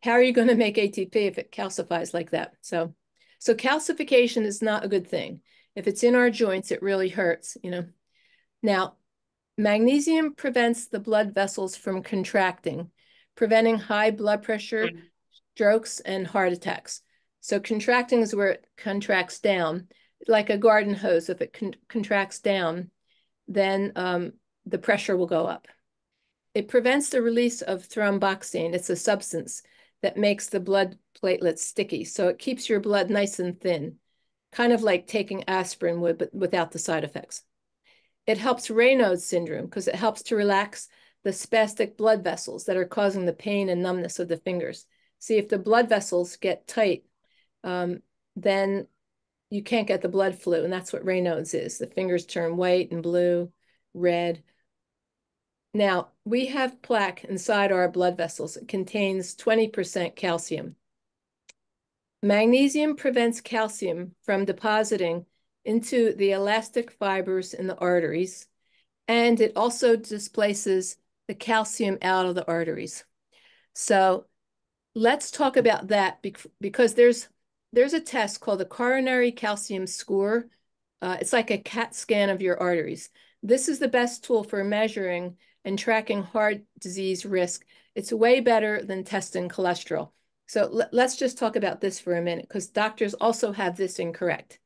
How are you going to make ATP if it calcifies like that? So calcification is not a good thing. If it's in our joints, it really hurts, Now, magnesium prevents the blood vessels from contracting, preventing high blood pressure, strokes, and heart attacks. So contracting is where it contracts down, like a garden hose. If it contracts down, then the pressure will go up. It prevents the release of thromboxane. It's a substance that makes the blood platelets sticky. So it keeps your blood nice and thin, kind of like taking aspirin would, but without the side effects. It helps Raynaud's syndrome because it helps to relax the spastic blood vessels that are causing the pain and numbness of the fingers. See, if the blood vessels get tight, then you can't get the blood flow, and that's what Raynaud's is. The fingers turn white and blue, red. Now, we have plaque inside our blood vessels. It contains 20% calcium. Magnesium prevents calcium from depositing into the elastic fibers in the arteries, and it also displaces the calcium out of the arteries. So let's talk about that because there's a test called the coronary calcium score. It's like a CAT scan of your arteries. This is the best tool for measuring and tracking heart disease risk. It's way better than testing cholesterol. So let's just talk about this for a minute because doctors also have this incorrect.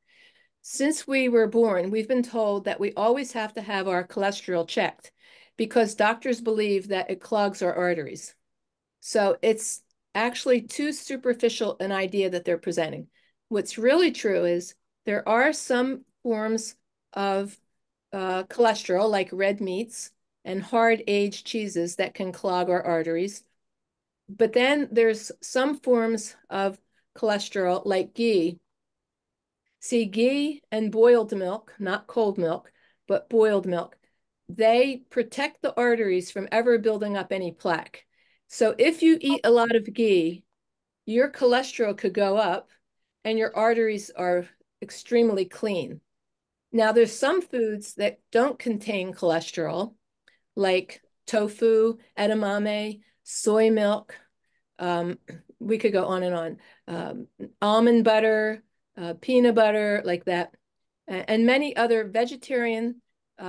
Since we were born, we've been told that we always have to have our cholesterol checked because doctors believe that it clogs our arteries. So it's actually too superficial an idea that they're presenting. What's really true is there are some forms of cholesterol, like red meats and hard aged cheeses that can clog our arteries. But then there's some forms of cholesterol, like ghee. See, ghee and boiled milk, not cold milk, but boiled milk, they protect the arteries from ever building up any plaque. So if you eat a lot of ghee, your cholesterol could go up and your arteries are extremely clean. Now, there's some foods that don't contain cholesterol, like tofu, edamame, soy milk. Um, we could go on and on. Almond butter, peanut butter, like that, and many other vegetarian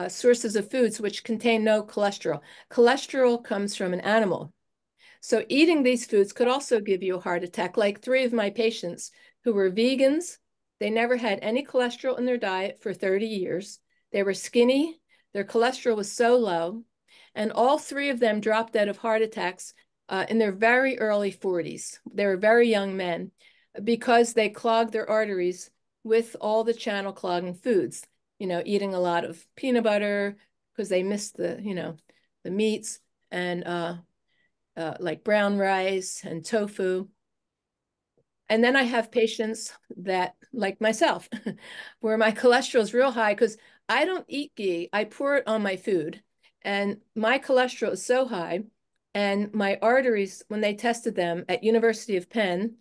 sources of foods which contain no cholesterol. Cholesterol comes from an animal. So eating these foods could also give you a heart attack. Like 3 of my patients who were vegans, they never had any cholesterol in their diet for 30 years. They were skinny, their cholesterol was so low, and all 3 of them dropped dead of heart attacks in their very early 40s. They were very young men because they clogged their arteries with all the channel clogging foods, eating a lot of peanut butter because they missed the meats and like brown rice and tofu. And then I have patients that, like myself, where my cholesterol is real high because I don't eat ghee. I pour it on my food. And my cholesterol is so high. And my arteries, when they tested them at University of Penn,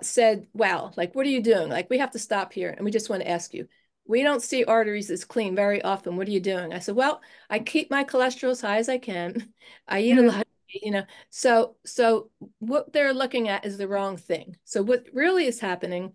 said, wow, like, what are you doing? Like, we have to stop here. And we just want to ask you, we don't see arteries as clean very often. What are you doing? I said, well, I keep my cholesterol as high as I can. I eat a lot, so what they're looking at is the wrong thing. So what really is happening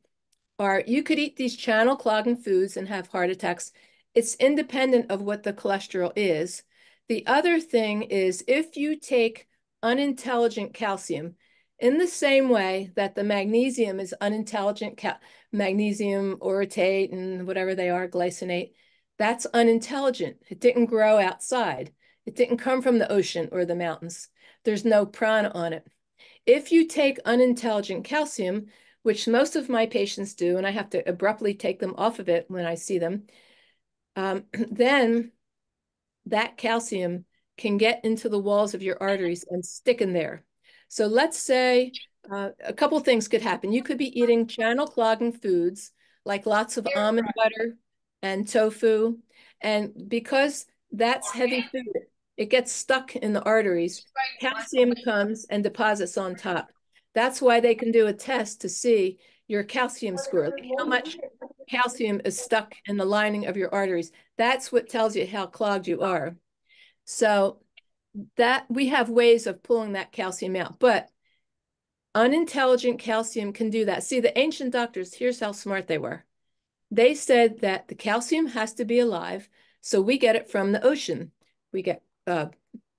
are you could eat these channel clogging foods and have heart attacks. It's independent of what the cholesterol is. The other thing is if you take unintelligent calcium, in the same way that the magnesium is unintelligent, magnesium orotate and whatever they are, glycinate, that's unintelligent. It didn't grow outside. It didn't come from the ocean or the mountains. There's no prana on it. If you take unintelligent calcium, which most of my patients do, and I have to abruptly take them off of it when I see them, then that calcium can get into the walls of your arteries and stick in there. So let's say a couple of things could happen. You could be eating channel clogging foods like lots of almond butter and tofu. And because that's heavy food, it gets stuck in the arteries. Calcium comes and deposits on top. That's why they can do a test to see your calcium score, like how much calcium is stuck in the lining of your arteries. That's what tells you how clogged you are. So that we have ways of pulling that calcium out, but unintelligent calcium can do that. See, the ancient doctors, here's how smart they were. They said that the calcium has to be alive, so we get it from the ocean. We get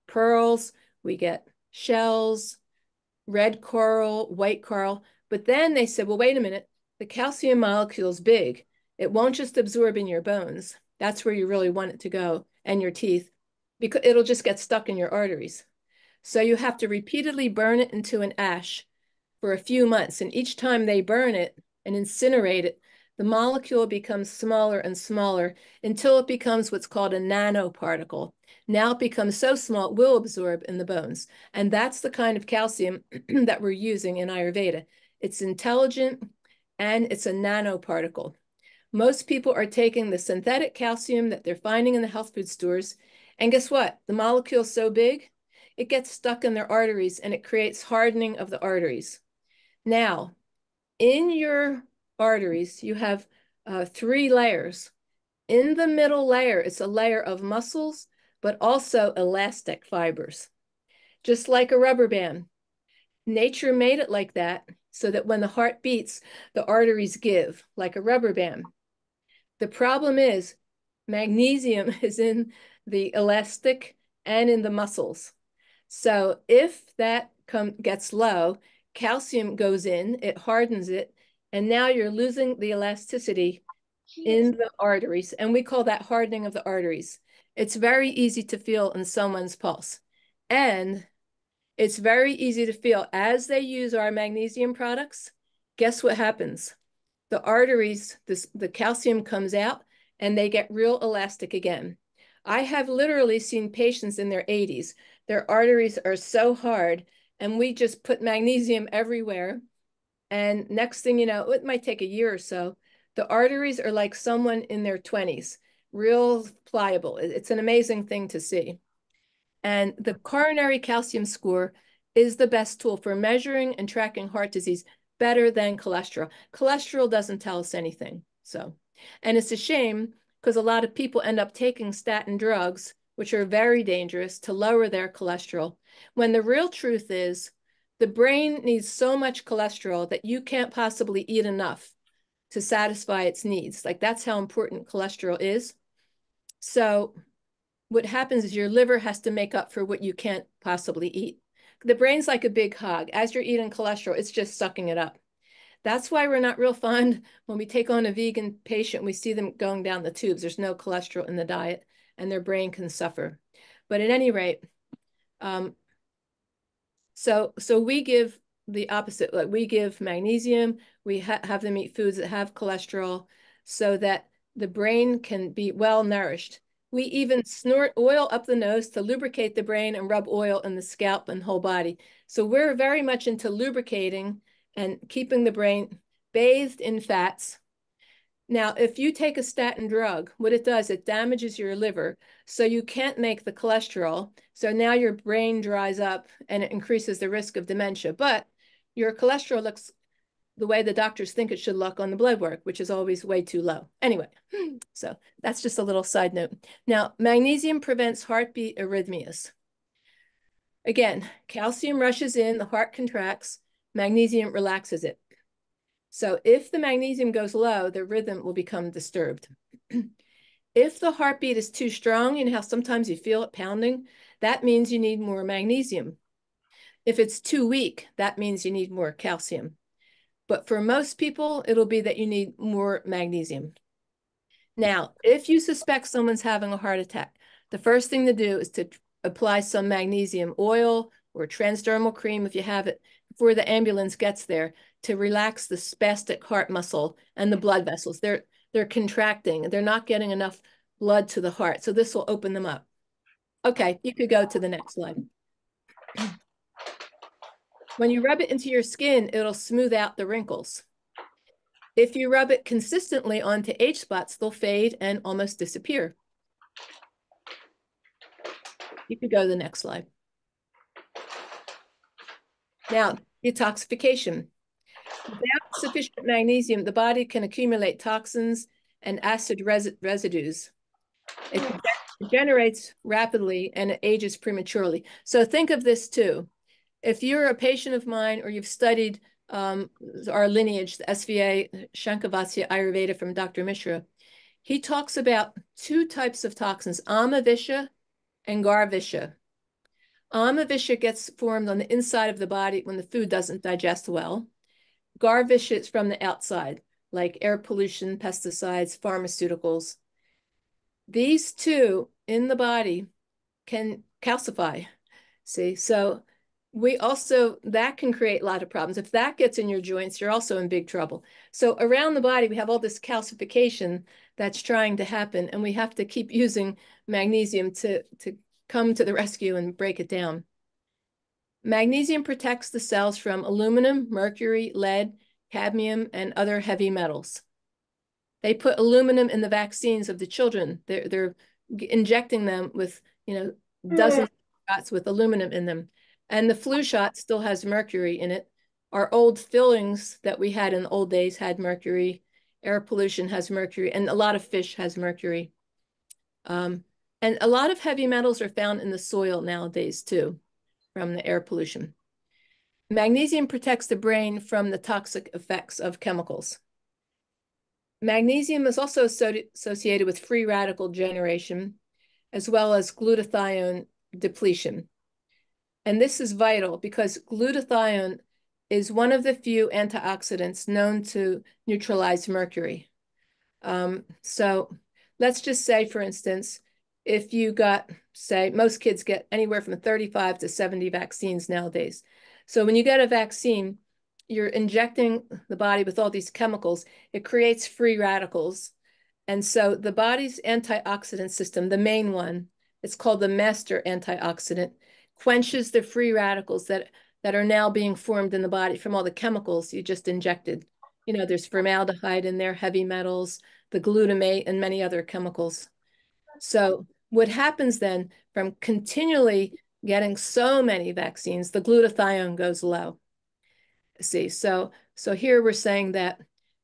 pearls, we get shells, red coral, white coral. But then they said, well, wait a minute, the calcium molecule is big. It won't just absorb in your bones. That's where you really want it to go, and your teeth, because it'll just get stuck in your arteries. So you have to repeatedly burn it into an ash for a few months. And each time they burn it and incinerate it, the molecule becomes smaller and smaller until it becomes what's called a nanoparticle. Now it becomes so small, it will absorb in the bones. And that's the kind of calcium that we're using in Ayurveda. It's intelligent and it's a nanoparticle. Most people are taking the synthetic calcium that they're finding in the health food stores, And guess what? The molecule's so big, it gets stuck in their arteries and it creates hardening of the arteries. Now, in your arteries, you have 3 layers. In the middle layer, it's a layer of muscles, but also elastic fibers, just like a rubber band. Nature made it like that so that when the heart beats, the arteries give like a rubber band. The problem is magnesium is in the elastic and in the muscles. So if that gets low, calcium goes in, it hardens it, and now you're losing the elasticity in the arteries, and we call that hardening of the arteries. It's very easy to feel in someone's pulse. And it's very easy to feel as they use our magnesium products. Guess what happens? The arteries, the calcium comes out and they get real elastic again. I have literally seen patients in their 80s. Their arteries are so hard, and we just put magnesium everywhere. And next thing you know, it might take a year or so. The arteries are like someone in their 20s, real pliable. It's an amazing thing to see. And the coronary calcium score is the best tool for measuring and tracking heart disease, better than cholesterol. Cholesterol doesn't tell us anything. So, and it's a shame because a lot of people end up taking statin drugs, which are very dangerous, to lower their cholesterol, when the real truth is the brain needs so much cholesterol that you can't possibly eat enough to satisfy its needs. Like, that's how important cholesterol is. So what happens is your liver has to make up for what you can't possibly eat. The brain's like a big hog. As you're eating cholesterol, it's just sucking it up. That's why we're not real fond when we take on a vegan patient, we see them going down the tubes. There's no cholesterol in the diet and their brain can suffer. But at any rate, so we give the opposite. Like, we give magnesium, we have them eat foods that have cholesterol so that the brain can be well nourished. We even snort oil up the nose to lubricate the brain and rub oil in the scalp and whole body. So we're very much into lubricating and keeping the brain bathed in fats. Now, if you take a statin drug, what it does, it damages your liver, so you can't make the cholesterol. So now your brain dries up and it increases the risk of dementia. But your cholesterol looks the way the doctors think it should look on the blood work, which is always way too low. Anyway, so that's just a little side note. Now, magnesium prevents heartbeat arrhythmias. Again, calcium rushes in, the heart contracts, magnesium relaxes it. So if the magnesium goes low, the rhythm will become disturbed. If the heartbeat is too strong, you know how sometimes you feel it pounding? That means you need more magnesium. If it's too weak, that means you need more calcium. But for most people, it'll be that you need more magnesium. Now, if you suspect someone's having a heart attack, the first thing to do is to apply some magnesium oil or transdermal cream, if you have it, before the ambulance gets there, to relax the spastic heart muscle and the blood vessels. They're contracting. They're not getting enough blood to the heart. So this will open them up. Okay, you could go to the next slide. When you rub it into your skin, it'll smooth out the wrinkles. If you rub it consistently onto age spots, they'll fade and almost disappear. You could go to the next slide. Now, detoxification. Without sufficient magnesium, the body can accumulate toxins and acid residues. It degenerates rapidly and it ages prematurely. So think of this too. If you're a patient of mine or you've studied our lineage, the SVA, Shankavasya Ayurveda from Dr. Mishra, he talks about 2 types of toxins, Amavisha and Garvisha. Amavisha gets formed on the inside of the body when the food doesn't digest well. Garvisha is from the outside, like air pollution, pesticides, pharmaceuticals. These 2 in the body can calcify. See, so we also, that can create a lot of problems. If that gets in your joints, you're also in big trouble. So around the body, we have all this calcification that's trying to happen, and we have to keep using magnesium to come to the rescue and break it down. Magnesium protects the cells from aluminum, mercury, lead, cadmium, and other heavy metals. They put aluminum in the vaccines of the children. They're injecting them with dozens of shots with aluminum in them. And the flu shot still has mercury in it. Our old fillings that we had in the old days had mercury. Air pollution has mercury, and a lot of fish has mercury. And a lot of heavy metals are found in the soil nowadays too, from the air pollution. Magnesium protects the brain from the toxic effects of chemicals. Magnesium is also associated with free radical generation, as well as glutathione depletion. And this is vital because glutathione is one of the few antioxidants known to neutralize mercury. So let's just say, for instance, if you got, say, most kids get anywhere from 35 to 70 vaccines nowadays. So when you get a vaccine, you're injecting the body with all these chemicals. It creates free radicals. And so the body's antioxidant system, the main one, it's called the master antioxidant, quenches the free radicals that are now being formed in the body from all the chemicals you just injected. There's formaldehyde in there, heavy metals, the glutamate, and many other chemicals. So what happens then from continually getting so many vaccines, the glutathione goes low. See, so here we're saying that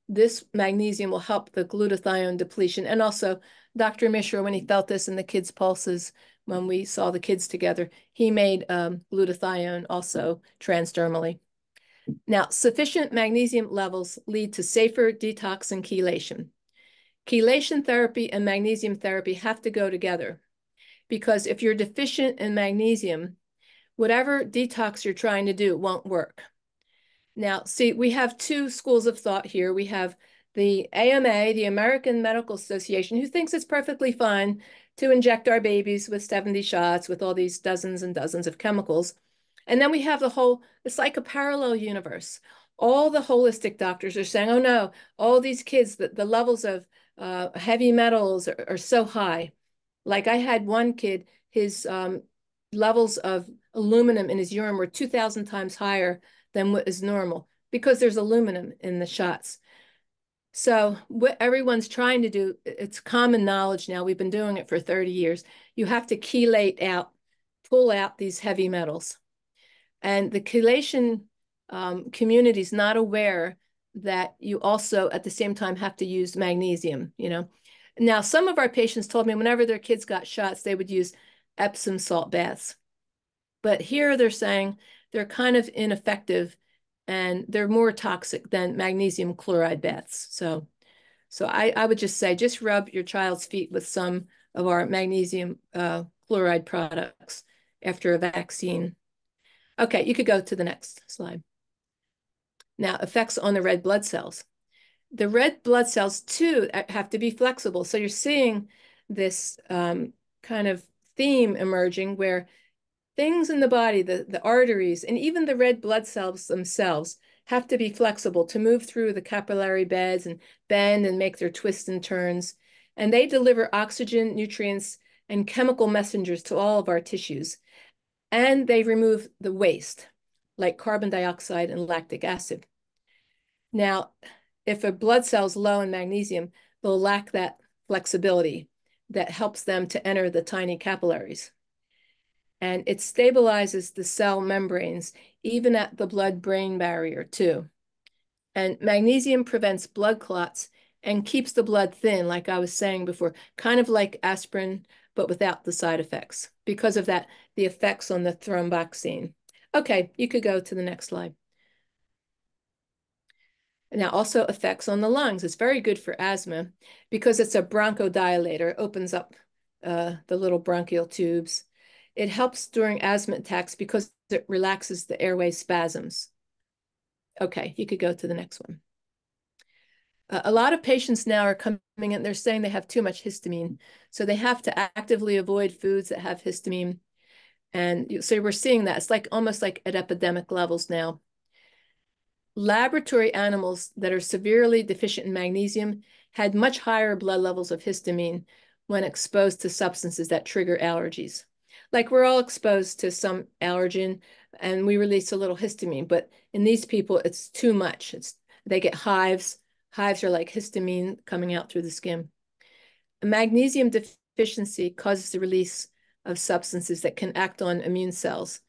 this magnesium will help the glutathione depletion. And also Dr. Mishra, when he felt this in the kids' pulses, when we saw the kids together, he made glutathione also transdermally. Now, sufficient magnesium levels lead to safer detox and chelation. Chelation therapy and magnesium therapy have to go together because if you're deficient in magnesium, whatever detox you're trying to do won't work. Now, see, we have two schools of thought here. We have the AMA, the American Medical Association, who thinks it's perfectly fine to inject our babies with 70 shots with all these dozens and dozens of chemicals. And then we have it's like a parallel universe. All the holistic doctors are saying, oh no, all these kids, the levels of heavy metals are so high. Like I had one kid, his levels of aluminum in his urine were 2,000 times higher than what is normal because there's aluminum in the shots. So what everyone's trying to do, it's common knowledge now, we've been doing it for 30 years. You have to chelate out, pull out these heavy metals. And the chelation community is not aware that you also at the same time have to use magnesium, Now, some of our patients told me whenever their kids got shots, they would use Epsom salt baths. But here they're saying they're kind of ineffective and they're more toxic than magnesium chloride baths. So I would just say, just rub your child's feet with some of our magnesium chloride products after a vaccine. Okay, you could go to the next slide. Now, effects on the red blood cells. The red blood cells, too, have to be flexible. So you're seeing this kind of theme emerging where things in the body, the arteries, and even the red blood cells themselves have to be flexible to move through the capillary beds and bend and make their twists and turns. And they deliver oxygen, nutrients, and chemical messengers to all of our tissues. And they remove the waste, like carbon dioxide and lactic acid. Now, if a blood cell's low in magnesium, they'll lack that flexibility that helps them to enter the tiny capillaries. And it stabilizes the cell membranes, even at the blood-brain barrier too. And magnesium prevents blood clots and keeps the blood thin, like I was saying before, kind of like aspirin, but without the side effects. Because of that, the effects on the thromboxane. Okay, you could go to the next slide. Now, also effects on the lungs. It's very good for asthma because it's a bronchodilator. It opens up the little bronchial tubes. It helps during asthma attacks because it relaxes the airway spasms. Okay, you could go to the next one. A lot of patients now are coming in, they're saying they have too much histamine. So they have to actively avoid foods that have histamine. And so we're seeing that. It's like almost like at epidemic levels now. Laboratory animals that are severely deficient in magnesium had much higher blood levels of histamine when exposed to substances that trigger allergies. Like we're all exposed to some allergen and we release a little histamine, but in these people, it's too much. They get hives. Hives are like histamine coming out through the skin. A magnesium deficiency causes the release of substances that can act on immune cells,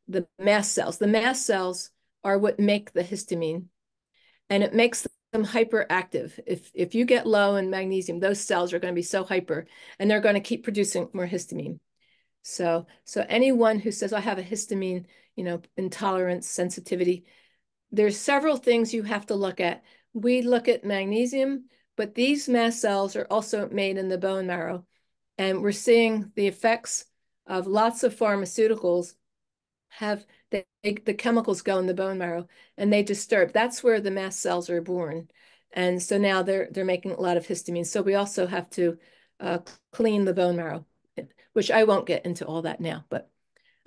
the mast cells. The mast cells are what make the histamine, and it makes them hyperactive. If you get low in magnesium, those cells are going to be so hyper, and they're going to keep producing more histamine. So anyone who says, I have a histamine, intolerance, sensitivity, there's several things you have to look at. We look at magnesium, but these mast cells are also made in the bone marrow. And we're seeing the effects of lots of pharmaceuticals have the chemicals go in the bone marrow and they disturb. That's where the mast cells are born. And so now they're making a lot of histamine. So we also have to clean the bone marrow, which I won't get into all that now, but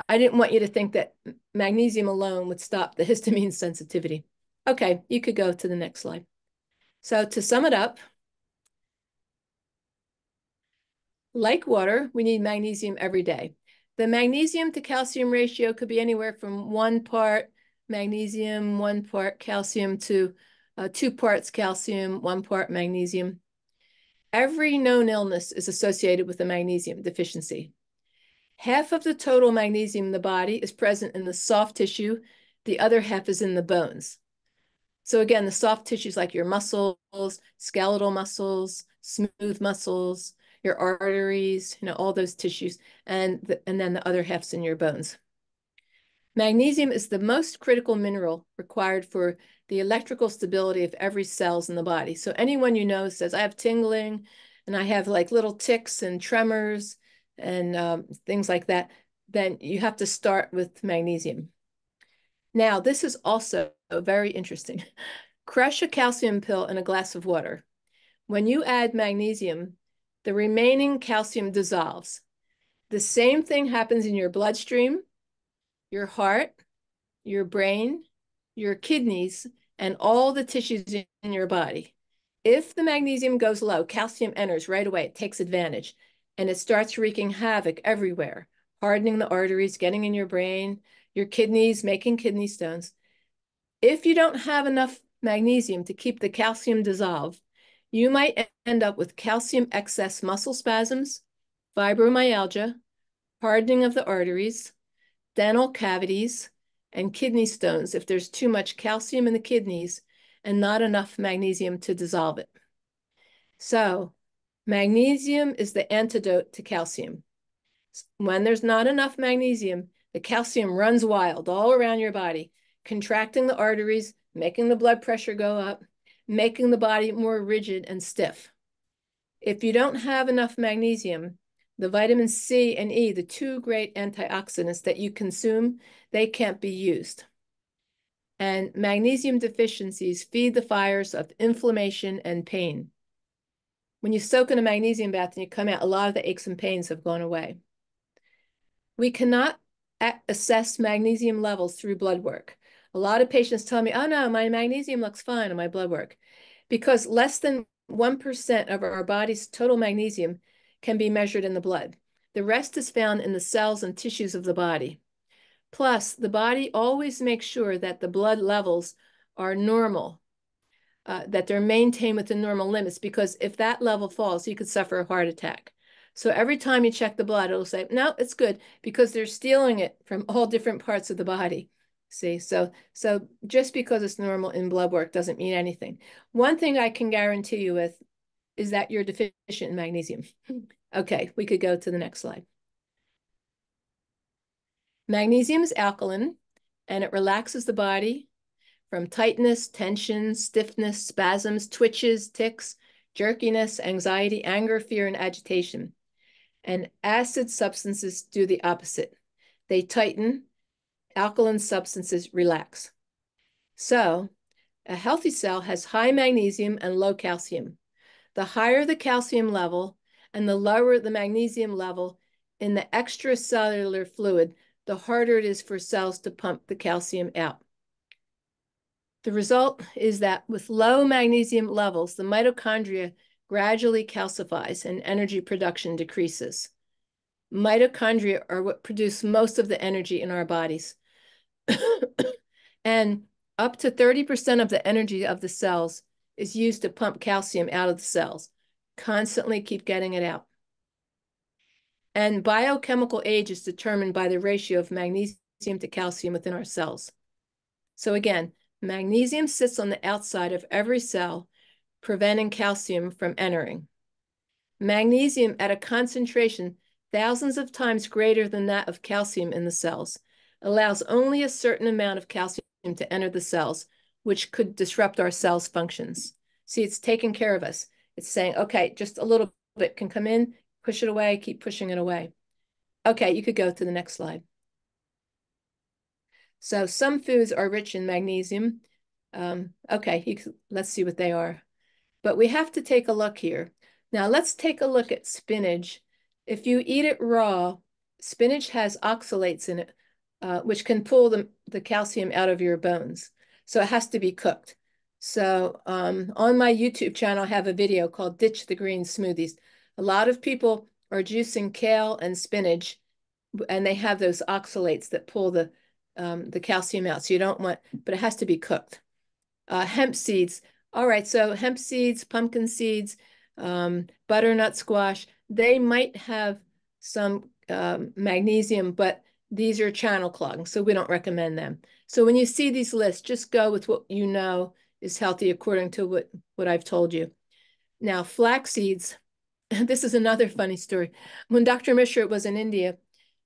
I didn't want you to think that magnesium alone would stop the histamine sensitivity. Okay, you could go to the next slide. So to sum it up, like water, we need magnesium every day. The magnesium to calcium ratio could be anywhere from 1 part magnesium, 1 part calcium to 2 parts calcium, 1 part magnesium. Every known illness is associated with a magnesium deficiency. Half of the total magnesium in the body is present in the soft tissue. The other half is in the bones. So again, the soft tissues like your muscles, skeletal muscles, smooth muscles, your arteries, all those tissues, and then the other half's in your bones. Magnesium is the most critical mineral required for the electrical stability of every cells in the body. So anyone says, I have tingling and I have like little tics and tremors and things like that, then you have to start with magnesium. Now, this is also very interesting. Crush a calcium pill in a glass of water. When you add magnesium, the remaining calcium dissolves. The same thing happens in your bloodstream, your heart, your brain, your kidneys, and all the tissues in your body. If the magnesium goes low, calcium enters right away. It takes advantage, and it starts wreaking havoc everywhere, hardening the arteries, getting in your brain, your kidneys, making kidney stones. If you don't have enough magnesium to keep the calcium dissolved, you might end up with calcium excess muscle spasms, fibromyalgia, hardening of the arteries, dental cavities, and kidney stones if there's too much calcium in the kidneys and not enough magnesium to dissolve it. So magnesium is the antidote to calcium. When there's not enough magnesium, the calcium runs wild all around your body, contracting the arteries, making the blood pressure go up, making the body more rigid and stiff. If you don't have enough magnesium, the vitamins C and E, the 2 great antioxidants that you consume, they can't be used. And magnesium deficiencies feed the fires of inflammation and pain. When you soak in a magnesium bath and you come out, a lot of the aches and pains have gone away. We cannot assess magnesium levels through blood work. A lot of patients tell me, oh no, my magnesium looks fine on my blood work, because less than 1% of our body's total magnesium can be measured in the blood. The rest is found in the cells and tissues of the body. Plus, the body always makes sure that the blood levels are normal, that they're maintained within normal limits, because if that level falls, you could suffer a heart attack. So every time you check the blood, it'll say, no, it's good, because they're stealing it from all different parts of the body. See, so just because it's normal in blood work doesn't mean anything. One thing I can guarantee you with is that you're deficient in magnesium. Okay, we could go to the next slide. Magnesium is alkaline, and it relaxes the body from tightness, tension, stiffness, spasms, twitches, tics, jerkiness, anxiety, anger, fear, and agitation. And acid substances do the opposite. They tighten. Alkaline substances relax. So a healthy cell has high magnesium and low calcium. The higher the calcium level and the lower the magnesium level in the extracellular fluid, the harder it is for cells to pump the calcium out. The result is that with low magnesium levels, the mitochondria gradually calcifies and energy production decreases. Mitochondria are what produce most of the energy in our bodies. And up to 30% of the energy of the cells is used to pump calcium out of the cells. Constantly keep getting it out. And biochemical age is determined by the ratio of magnesium to calcium within our cells. So again, magnesium sits on the outside of every cell, preventing calcium from entering. Magnesium at a concentration thousands of times greater than that of calcium in the cells allows only a certain amount of calcium to enter the cells, which could disrupt our cells' functions. See, it's taking care of us. It's saying, okay, just a little bit can come in, push it away, keep pushing it away. Okay, you could go to the next slide. So some foods are rich in magnesium. Okay, let's see what they are. But we have to take a look here. Now let's take a look at spinach. If you eat it raw, spinach has oxalates in it, which can pull the calcium out of your bones. So it has to be cooked. So on my YouTube channel, I have a video called Ditch the Green Smoothies. A lot of people are juicing kale and spinach, and they have those oxalates that pull the calcium out. So you don't want, but it has to be cooked. Hemp seeds. All right, so hemp seeds, pumpkin seeds, butternut squash, they might have some magnesium, but these are channel clogging, so we don't recommend them. So when you see these lists, just go with what you know is healthy according to what I've told you. Now, flax seeds, this is another funny story. When Dr. Mishra was in India,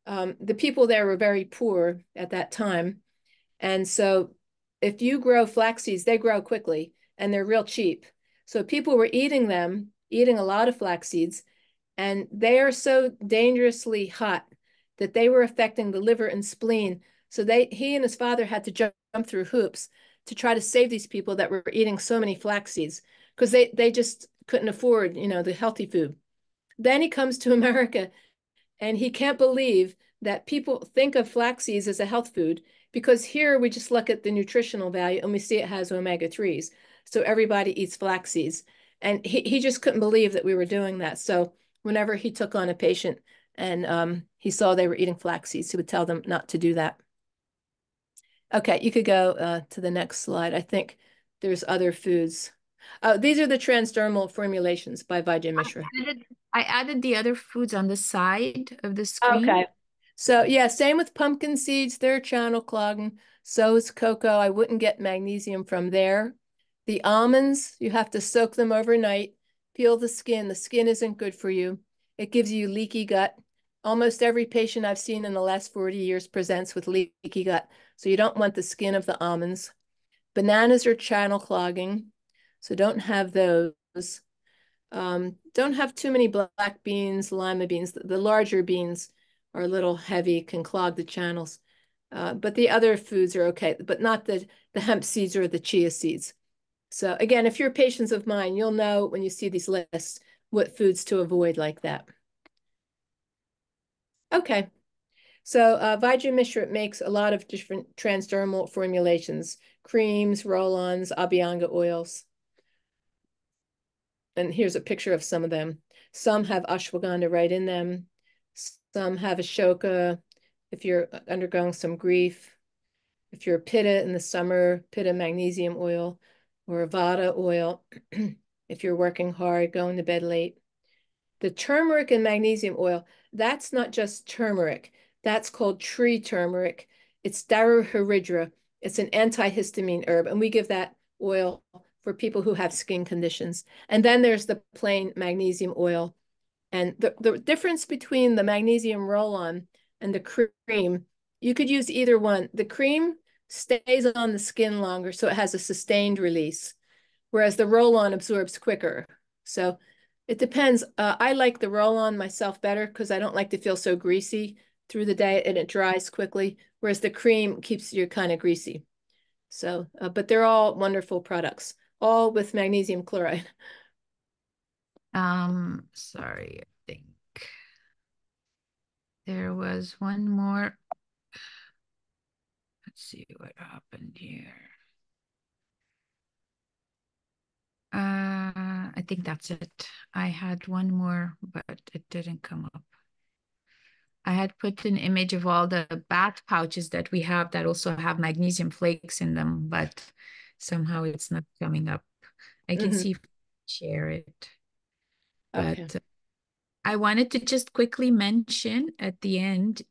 the people there were very poor at that time. And so if you grow flax seeds, they grow quickly and they're real cheap. So people were eating them, eating a lot of flax seeds, and they are so dangerously hot that they were affecting the liver and spleen. So he and his father had to jump through hoops to try to save these people that were eating so many flax seeds because they just couldn't afford, the healthy food. Then he comes to America and he can't believe that people think of flax seeds as a health food because here we just look at the nutritional value and we see it has omega-3s. So everybody eats flax seeds. And he just couldn't believe that we were doing that. So whenever he took on a patient and he saw they were eating flax seeds, he would tell them not to do that. Okay, you could go to the next slide. I think there's other foods. These are the transdermal formulations by Vaidya Mishra. I added the other foods on the side of the screen. Okay. So yeah, same with pumpkin seeds. They're channel clogging. So is cocoa. I wouldn't get magnesium from there. The almonds, you have to soak them overnight. Peel the skin. The skin isn't good for you. It gives you leaky gut. Almost every patient I've seen in the last 40 years presents with leaky gut. So you don't want the skin of the almonds. Bananas are channel clogging. So don't have those. Don't have too many black beans, lima beans. The larger beans are a little heavy, can clog the channels. But the other foods are okay, but not the hemp seeds or the chia seeds. So again, if you're patients of mine, you'll know when you see these lists what foods to avoid like that. Okay, so Vaidya Mishra makes a lot of different transdermal formulations, creams, roll-ons, abhyanga oils. And here's a picture of some of them. Some have ashwagandha right in them. Some have ashoka if you're undergoing some grief. If you're pitta in the summer, pitta magnesium oil or vata oil. If you're working hard, going to bed late. The turmeric and magnesium oil, that's not just turmeric. That's called tree turmeric. It's Daruhridra. It's an antihistamine herb, and we give that oil for people who have skin conditions. And then there's the plain magnesium oil. And the difference between the magnesium roll-on and the cream, you could use either one. The cream stays on the skin longer, so it has a sustained release, whereas the roll-on absorbs quicker. So it depends. I like the roll-on myself better because I don't like to feel so greasy through the day and it dries quickly, whereas the cream keeps you kind of greasy. So, but they're all wonderful products, all with magnesium chloride. Sorry, I think there was one more. Let's see what happened here. I think that's it. I had one more, but it didn't come up. I had put an image of all the bath pouches that we have that also have magnesium flakes in them, but somehow it's not coming up. I can see if I share it, Okay. but I wanted to just quickly mention at the end,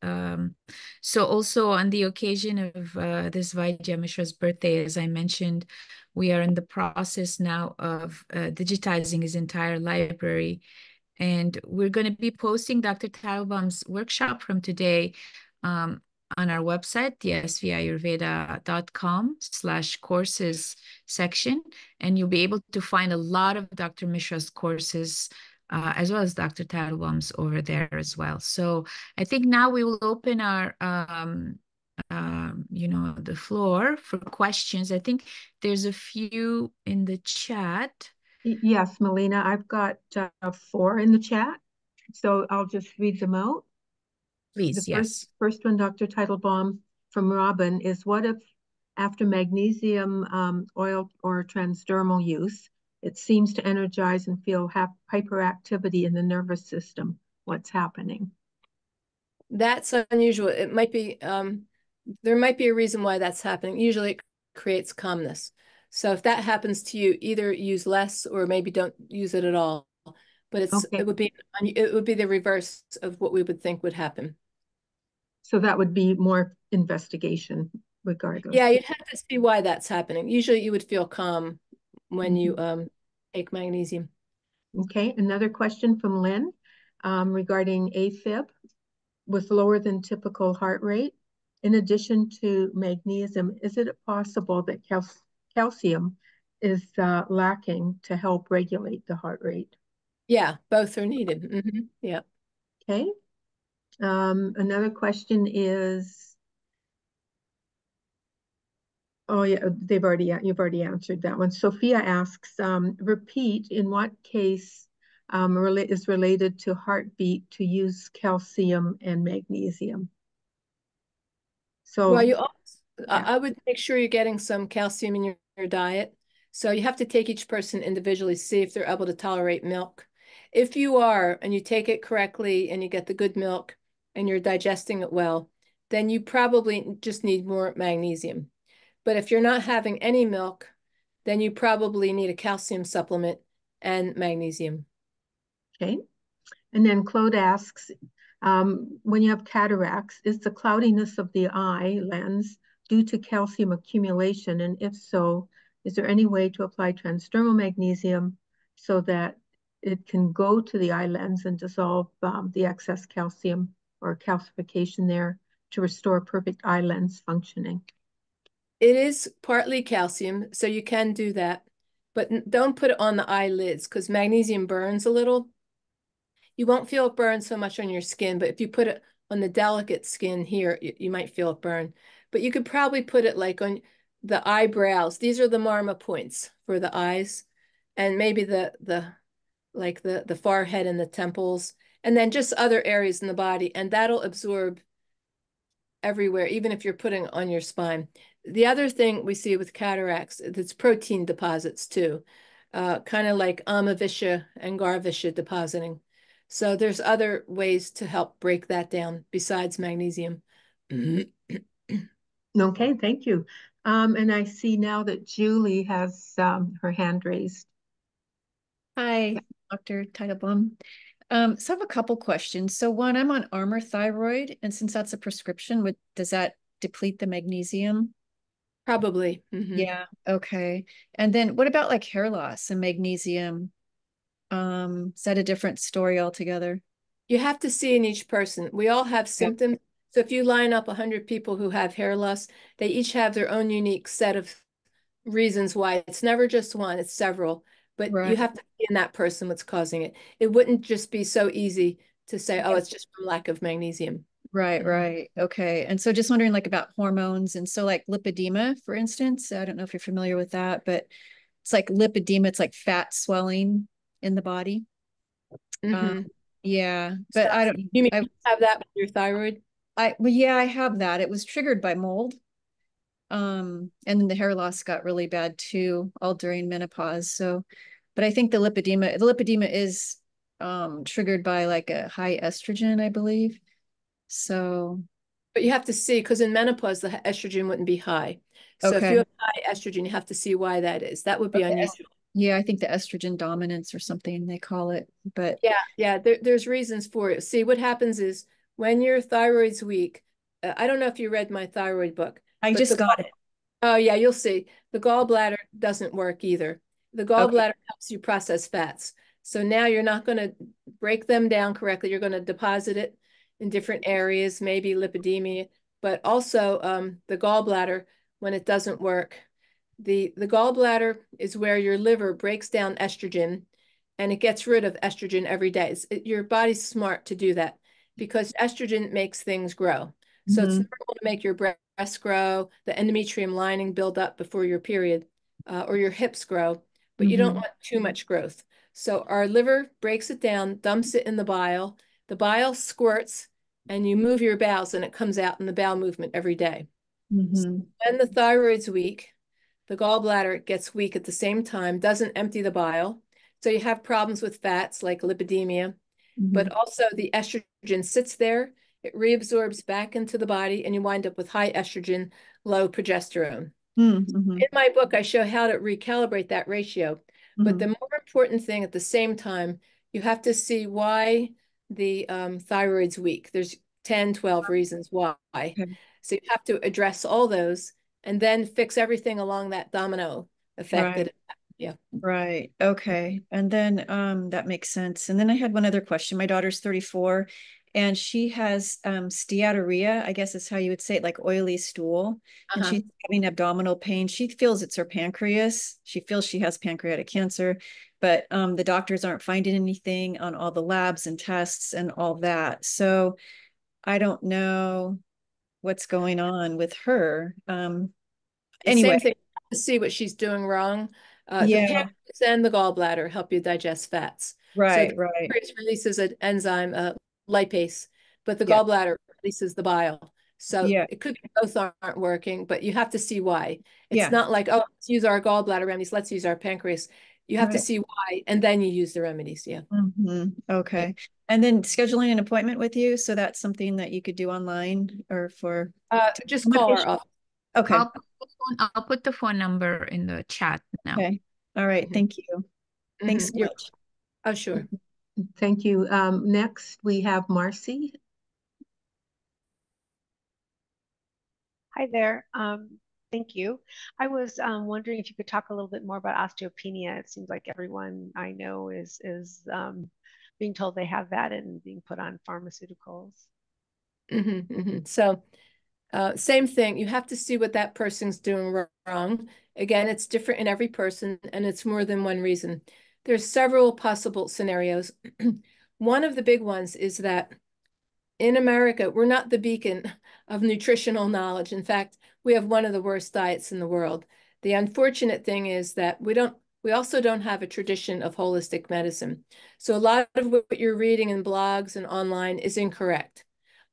so also on the occasion of this Vaidya Mishra's birthday, as I mentioned, we are in the process now of digitizing his entire library. And we're going to be posting Dr. Teitelbaum's workshop from today on our website, dsvayurveda.com/courses section. And you'll be able to find a lot of Dr. Mishra's courses as well as Dr. Teitelbaum's over there as well. So I think now we will open our the floor for questions. I think there's a few in the chat. Yes, Melina, I've got 4 in the chat, so I'll just read them out. Please, The yes. first one, Dr. Teitelbaum, from Robin, is what if after magnesium oil or transdermal use, it seems to energize and feel hyperactivity in the nervous system? What's happening? That's unusual. It might be, there might be a reason why that's happening. Usually it creates calmness. So if that happens to you, either use less or maybe don't use it at all. But Okay. it would be the reverse of what we would think would happen. So that would be more investigation regardless. Yeah, you'd have to see why that's happening. Usually you would feel calm when you take magnesium. Okay, another question from Lynn regarding AFib with lower than typical heart rate. In addition to magnesium, is it possible that calcium is lacking to help regulate the heart rate? Yeah, both are needed. Yeah. Okay. Another question is, oh yeah, you've already answered that one. Sophia asks, repeat in what case is related to heartbeat to use calcium and magnesium. So Well, yeah. I would make sure you're getting some calcium in your diet. So you have to take each person individually, see if they're able to tolerate milk. If you are, and you take it correctly and you get the good milk and you're digesting it well, then you probably just need more magnesium. But if you're not having any milk, then you probably need a calcium supplement and magnesium. Okay. And then Claude asks, when you have cataracts, is the cloudiness of the eye lens due to calcium accumulation? And if so, is there any way to apply transdermal magnesium so that it can go to the eye lens and dissolve the excess calcium or calcification there to restore perfect eye lens functioning? It is partly calcium, so you can do that, but don't put it on the eyelids because magnesium burns a little. You won't feel it burn so much on your skin, but if you put it on the delicate skin here, you might feel it burn. But you could probably put it like on the eyebrows. These are the marma points for the eyes, and maybe the forehead and the temples, and then just other areas in the body, and that'll absorb everywhere, even if you're putting on your spine. The other thing we see with cataracts, it's protein deposits too, kind of like Amavisha and Garvisha depositing. So there's other ways to help break that down besides magnesium. Okay, thank you. And I see now that Julie has her hand raised. Hi, Dr. Teitelbaum. So I have a couple questions. So one, I'm on Armour Thyroid, and since that's a prescription, does that deplete the magnesium? Probably. Yeah, okay. And then what about like hair loss and magnesium? Is that a different story altogether? You have to see in each person. We all have symptoms. So if you line up 100 people who have hair loss, they each have their own unique set of reasons why. It's never just one, it's several. But you have to see in that person what's causing it. It wouldn't just be so easy to say, oh, it's just from lack of magnesium. Right. Okay. And so just wondering like about hormones. And so like lipedema, for instance, I don't know if you're familiar with that, but it's like lipedema, it's like fat swelling in the body. Yeah, but So, I don't, you mean you have that with your thyroid? well, yeah, I have that. It was triggered by mold. And then the hair loss got really bad too, all during menopause. So, but I think the lipedema is triggered by like a high estrogen, I believe. So, But you have to see, because in menopause, the estrogen wouldn't be high. So if okay. you have high estrogen, you have to see why that is. That would be Okay. unusual. Yeah, I think the estrogen dominance or something they call it. But Yeah, there's reasons for it. See, what happens is when your thyroid's weak, I don't know if you read my thyroid book, I but just got it. oh yeah, you'll see. The gallbladder doesn't work either. The Okay. gallbladder helps you process fats. So now you're not going to break them down correctly. You're going to deposit it in different areas, maybe lipidemia, but also the gallbladder, when it doesn't work, the gallbladder is where your liver breaks down estrogen and it gets rid of estrogen every day. Your body's smart to do that because estrogen makes things grow. So it's Mhm. normal to make your breasts grow, the endometrium lining build up before your period, or your hips grow, but you don't Mhm. want too much growth. So our liver breaks it down, dumps it in the bile. The bile squirts, and you move your bowels, and it comes out in the bowel movement every day. So Mhm. when the thyroid's weak, the gallbladder gets weak at the same time, doesn't empty the bile. So you have problems with fats like lipidemia, but Mhm. also the estrogen sits there, it reabsorbs back into the body, and you wind up with high estrogen, low progesterone. Mhm. In my book, I show how to recalibrate that ratio. But the Mhm. more important thing at the same time, you have to see why the thyroid's weak. There's 10, 12 reasons why. Okay. So you have to address all those and then fix everything along that domino effect Right. that, yeah. Right. Okay. And then that makes sense. And then I had one other question. My daughter's 34 and she has steatorrhea, I guess is how you would say it, like oily stool. And Uh-huh. she's having abdominal pain. She feels it's her pancreas. She feels she has pancreatic cancer, but the doctors aren't finding anything on all the labs and tests and all that. So I don't know what's going on with her. The Anyway, same thing to see what she's doing wrong. The yeah, pancreas and the gallbladder help you digest fats. So right, the right. pancreas releases an enzyme, lipase, but the Yeah, gallbladder releases the bile. So yeah, it could be both aren't working, but you have to see why. It's yeah, not like, oh, let's use our gallbladder remedies, let's use our pancreas. You have to right. see why, and then you use the remedies. Yeah. Yeah. Okay. And then scheduling an appointment with you. So that's something that you could do online or for Just my call our patient. office. Okay. I'll put the phone number in the chat now. Okay. All right. Mhm. Thank you. Thanks so You're, much. oh, sure. Thank you. Next, we have Marcy. Hi there. Thank you. I was wondering if you could talk a little bit more about osteopenia. It seems like everyone I know is being told they have that and being put on pharmaceuticals. So same thing. You have to see what that person's doing wrong. Again, it's different in every person, and it's more than one reason. There's several possible scenarios. One of the big ones is that in America, we're not the beacon of nutritional knowledge. In fact, we have one of the worst diets in the world. The unfortunate thing is that we also don't have a tradition of holistic medicine. So a lot of what you're reading in blogs and online is incorrect.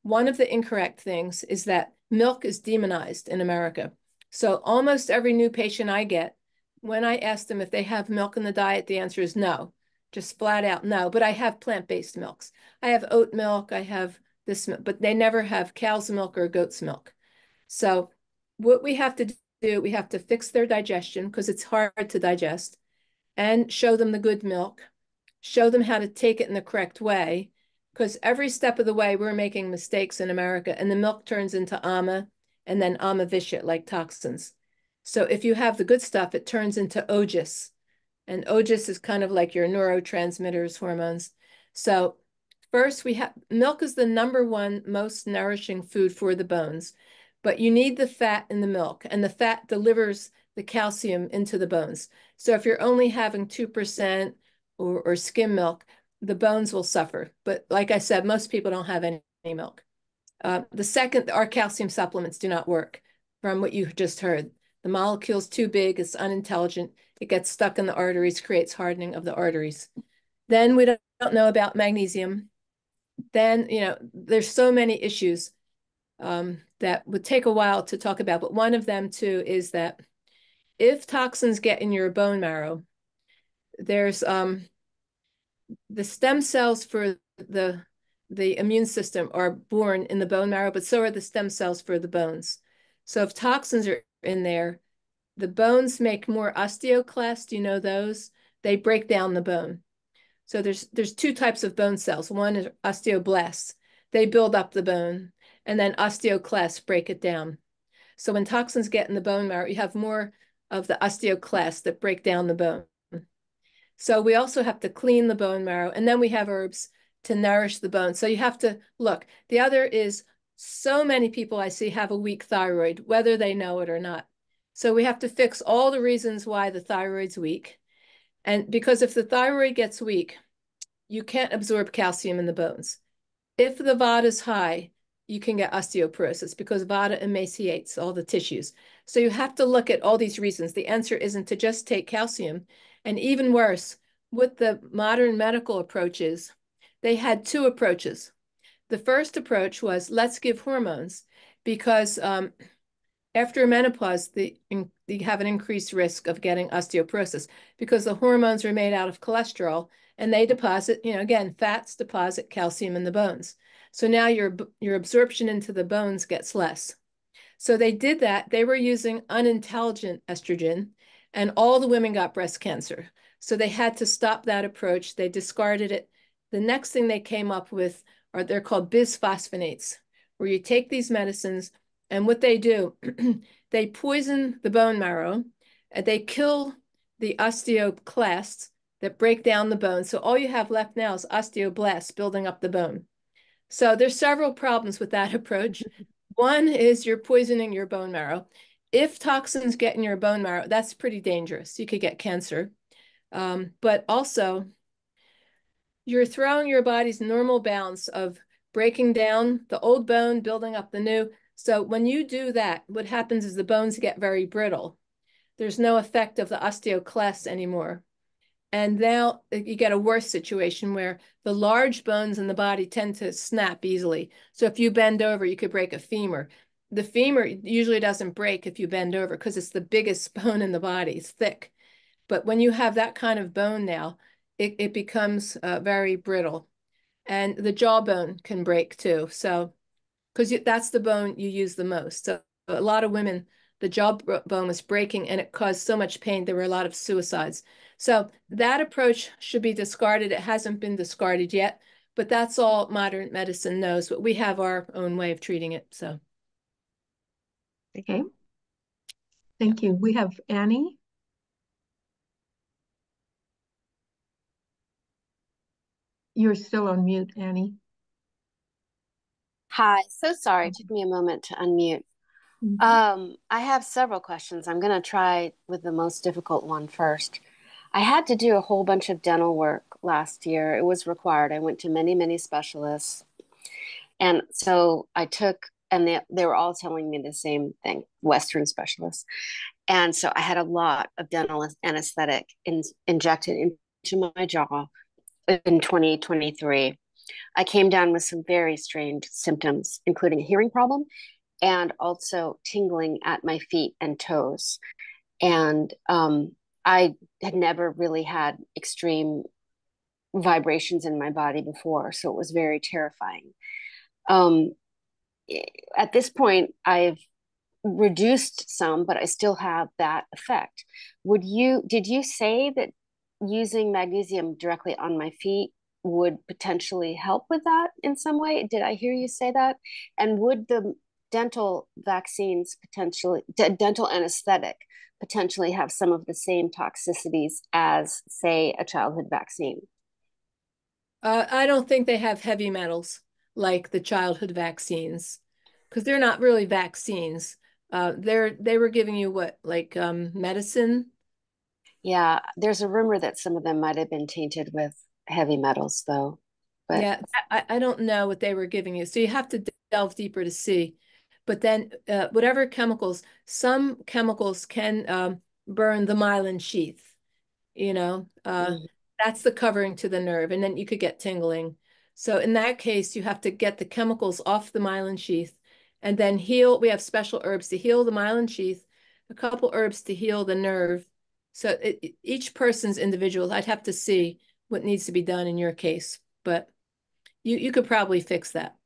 One of the incorrect things is that milk is demonized in America. So almost every new patient I get, when I ask them if they have milk in the diet, the answer is no, just flat out no. But I have plant-based milks. I have oat milk, I have this, but they never have cow's milk or goat's milk. So what we have to do, we have to fix their digestion because it's hard to digest and show them the good milk, show them how to take it in the correct way. Because every step of the way, we're making mistakes in America, and the milk turns into AMA and then AMA-vitiate, like toxins. So if you have the good stuff, it turns into OGIS. And OGIS is kind of like your neurotransmitters, hormones. So first, we have milk is the #1 most nourishing food for the bones, but you need the fat in the milk, and the fat delivers the calcium into the bones. So if you're only having 2% or skim milk, the bones will suffer. But like I said, most people don't have any milk. The second, our calcium supplements do not work from what you just heard. The molecule's too big, it's unintelligent, it gets stuck in the arteries, creates hardening of the arteries. Then we don't know about magnesium. Then, there's so many issues that would take a while to talk about, but one of them too is that if toxins get in your bone marrow, there's the stem cells for the immune system are born in the bone marrow, but so are the stem cells for the bones. So if toxins are in there, the bones make more osteoclasts. You know those? They break down the bone. So there's two types of bone cells. One is osteoblasts. They build up the bone, and then osteoclasts break it down. So when toxins get in the bone marrow, you have more of the osteoclasts that break down the bone. So we also have to clean the bone marrow, and then we have herbs to nourish the bone. So you have to look. The other is so many people I see have a weak thyroid, whether they know it or not. So we have to fix all the reasons why the thyroid's weak. And because if the thyroid gets weak, you can't absorb calcium in the bones. If the Vata is high, you can get osteoporosis because Vata emaciates all the tissues. So you have to look at all these reasons. The answer isn't to just take calcium. And even worse, with the modern medical approaches, they had two approaches. The first approach was let's give hormones because after menopause, you have an increased risk of getting osteoporosis because the hormones are made out of cholesterol and they deposit, again, fats deposit calcium in the bones. So now your absorption into the bones gets less. So they did that. They were using unintelligent estrogen, and all the women got breast cancer. So they had to stop that approach. They discarded it. The next thing they came up with they're called bisphosphonates, where you take these medicines, and what they do, they poison the bone marrow, and they kill the osteoclasts that break down the bone. So all you have left now is osteoblasts building up the bone. So there's several problems with that approach. One is you're poisoning your bone marrow. If toxins get in your bone marrow, that's pretty dangerous. You could get cancer. But also, you're throwing your body's normal balance of breaking down the old bone, building up the new. So when you do that, what happens is the bones get very brittle. There's no effect of the osteoclasts anymore. And now you get a worse situation where the large bones in the body tend to snap easily. So if you bend over, you could break a femur. The femur usually doesn't break if you bend over because it's the biggest bone in the body. It's thick. But when you have that kind of bone now, it becomes very brittle. And the jawbone can break too. So, because that's the bone you use the most. So a lot of women, the jawbone was breaking and it caused so much pain. There were a lot of suicides. So that approach should be discarded. It hasn't been discarded yet, but that's all modern medicine knows. But we have our own way of treating it. So. Okay. Thank you. We have Annie. You're still on mute, Annie. Hi, so sorry. It took me a moment to unmute. I have several questions. I'm going to try with the most difficult one first. I had to do a whole bunch of dental work last year. It was required. I went to many, many specialists. And so I took, and they were all telling me the same thing, Western specialists. And so I had a lot of dental anesthetic injected into my jaw in 2023. I came down with some very strange symptoms, including a hearing problem and also tingling at my feet and toes. And I had never really had extreme vibrations in my body before, so it was very terrifying. At this point, I've reduced some, but I still have that effect. Did you say that using magnesium directly on my feet would potentially help with that in some way? Did I hear you say that? And would the dental vaccines potentially, dental anesthetic potentially have some of the same toxicities as, say, a childhood vaccine? I don't think they have heavy metals like the childhood vaccines because they're not really vaccines. They were giving you what, like medicine? Yeah, there's a rumor that some of them might have been tainted with heavy metals, though. But yeah, I don't know what they were giving you. So you have to delve deeper to see. But then whatever chemicals, some chemicals can burn the myelin sheath, that's the covering to the nerve, and then you could get tingling. So in that case, you have to get the chemicals off the myelin sheath and then heal. We have special herbs to heal the myelin sheath, a couple herbs to heal the nerve. So each person's individual. I'd have to see what needs to be done in your case, but you could probably fix that.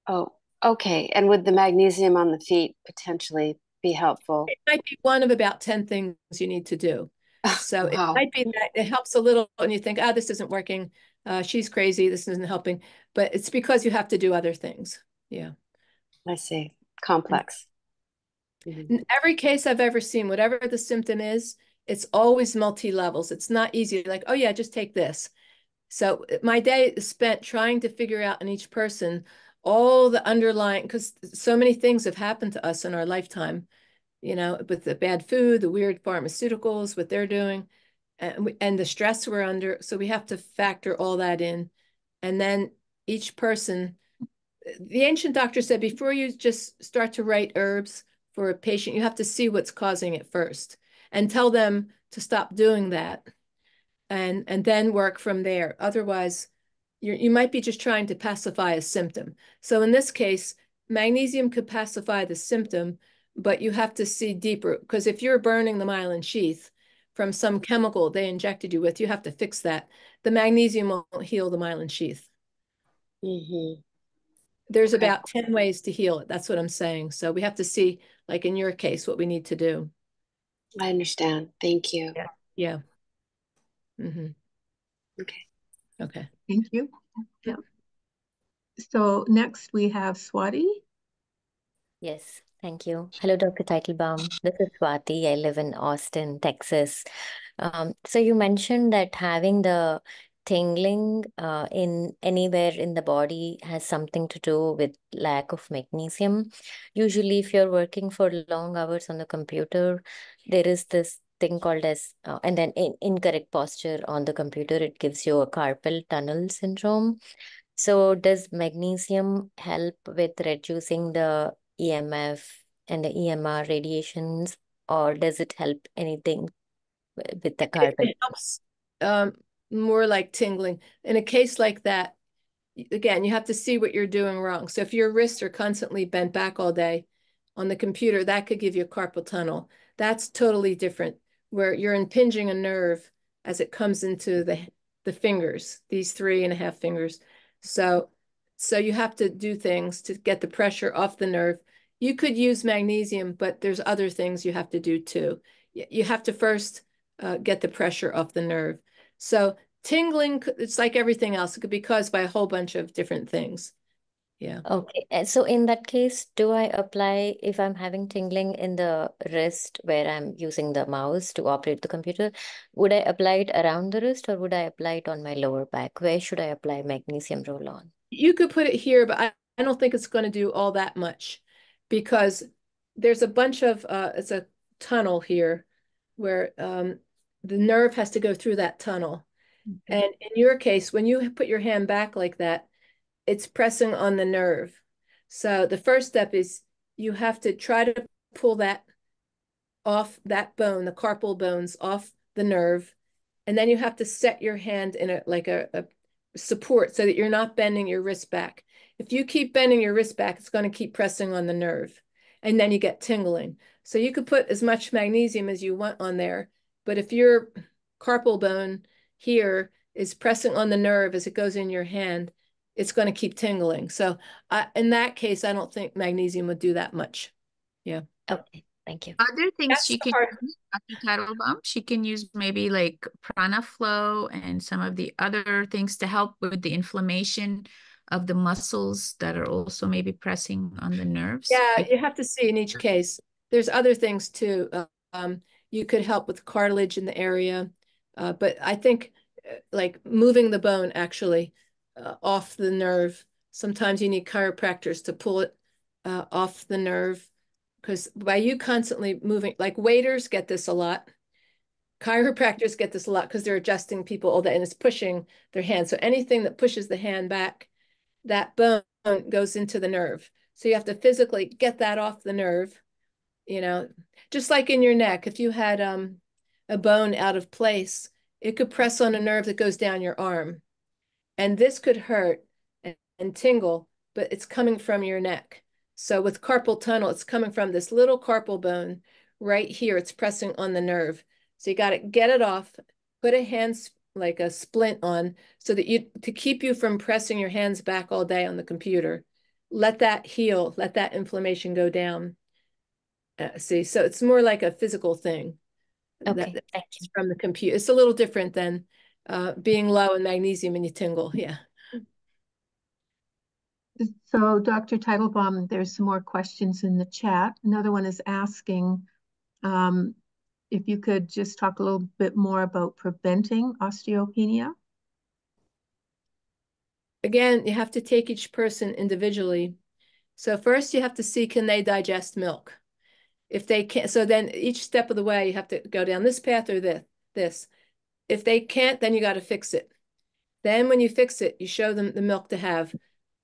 oh, okay. And would the magnesium on the feet potentially be helpful? It might be one of about 10 things you need to do. So it Wow. might be that it helps a little and you think, oh, this isn't working. She's crazy. This isn't helping. But it's because you have to do other things. Yeah. I see. Complex. In every case I've ever seen, whatever the symptom is, it's always multi-levels. It's not easy, like, oh yeah, just take this. So my day is spent trying to figure out in each person all the underlying, because so many things have happened to us in our lifetime, you know, with the bad food, the weird pharmaceuticals, what they're doing, and the stress we're under. So we have to factor all that in. And then each person, the ancient doctor said, before you just start to write herbs for a patient, you have to see what's causing it first and tell them to stop doing that and then work from there. Otherwise, you might be just trying to pacify a symptom. So in this case, magnesium could pacify the symptom, but you have to see deeper, because if you're burning the myelin sheath from some chemical they injected you with, you have to fix that. The magnesium won't heal the myelin sheath. Mm-hmm. There's Okay. about 10 ways to heal it. That's what I'm saying. So we have to see, like in your case, what we need to do. I understand. Thank you. Yeah. Yeah. Mm-hmm. Okay. Okay. Thank you. Yeah. So next we have Swati. Yes, thank you. Hello, Dr. Teitelbaum. This is Swati. I live in Austin, Texas. So you mentioned that having the tingling in anywhere in the body has something to do with lack of magnesium. Usually, if you're working for long hours on the computer, there is this thing called as, and then in incorrect posture on the computer, it gives you a carpal tunnel syndrome. So does magnesium help with reducing the EMF and the EMR radiations, or does it help anything with the carbon? It helps more like tingling. In a case like that, again, you have to see what you're doing wrong. So if your wrists are constantly bent back all day on the computer, that could give you a carpal tunnel. That's totally different, where you're impinging a nerve as it comes into the fingers, these 3.5 fingers. So you have to do things to get the pressure off the nerve. You could use magnesium, but there's other things you have to do too. You have to first get the pressure off the nerve. So tingling, it's like everything else. It could be caused by a whole bunch of different things. Yeah. Okay, and so in that case, do I apply if I'm having tingling in the wrist where I'm using the mouse to operate the computer? Would I apply it around the wrist or would I apply it on my lower back? Where should I apply magnesium roll-on? You could put it here, but I don't think it's going to do all that much because there's a bunch of, it's a tunnel here where the nerve has to go through that tunnel. And in your case, when you put your hand back like that, it's pressing on the nerve. So the first step is you have to try to pull that off, that bone, the carpal bones off the nerve. And then you have to set your hand in a support so that you're not bending your wrist back. If you keep bending your wrist back, it's going to keep pressing on the nerve. And then you get tingling. So you could put as much magnesium as you want on there. But if your carpal bone here is pressing on the nerve as it goes in your hand, it's going to keep tingling. So in that case, I don't think magnesium would do that much. Yeah. Okay, thank you. Other things That's she the can hard. use, Dr. Teitelbaum, she can use maybe like prana flow and some of the other things to help with the inflammation of the muscles that are also maybe pressing on the nerves. Yeah, you have to see in each case. There's other things too. You could help with cartilage in the area, but I think like moving the bone actually off the nerve. Sometimes you need chiropractors to pull it off the nerve because by you constantly moving, like waiters get this a lot. Chiropractors get this a lot because they're adjusting people all day and it's pushing their hand. So anything that pushes the hand back, that bone goes into the nerve. So you have to physically get that off the nerve, you know, just like in your neck. If you had a bone out of place, it could press on a nerve that goes down your arm. And this could hurt and tingle, but it's coming from your neck. So with carpal tunnel, it's coming from this little carpal bone right here. It's pressing on the nerve. So you got to get it off, put a hand like a splint on so that to keep you from pressing your hands back all day on the computer. Let that heal, let that inflammation go down. See, so it's more like a physical thing. Okay, thank That's you. from the computer. It's a little different than being low in magnesium and you tingle. Yeah. So Dr. Teitelbaum, there's some more questions in the chat. Another one is asking if you could just talk a little bit more about preventing osteopenia. Again, you have to take each person individually. So first you have to see, can they digest milk? If they can't, so then each step of the way, you have to go down this path or this. If they can't, then you got to fix it. Then when you fix it, you show them the milk to have.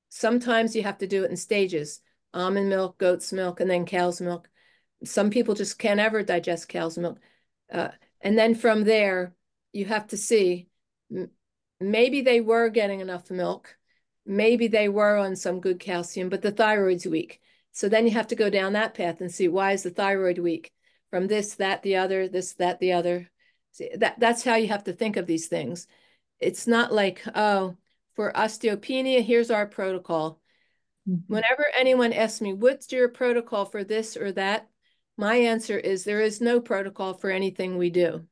Sometimes you have to do it in stages, almond milk, goat's milk, and then cow's milk. Some people just can't ever digest cow's milk. And then from there, you have to see, maybe they were getting enough milk. Maybe they were on some good calcium, but the thyroid's weak. So then you have to go down that path and see, why is the thyroid weak? From this, that, the other, this, that, the other. See, that's how you have to think of these things. It's not like, oh, for osteopenia, here's our protocol. Whenever anyone asks me, what's your protocol for this or that? My answer is, there is no protocol for anything we do.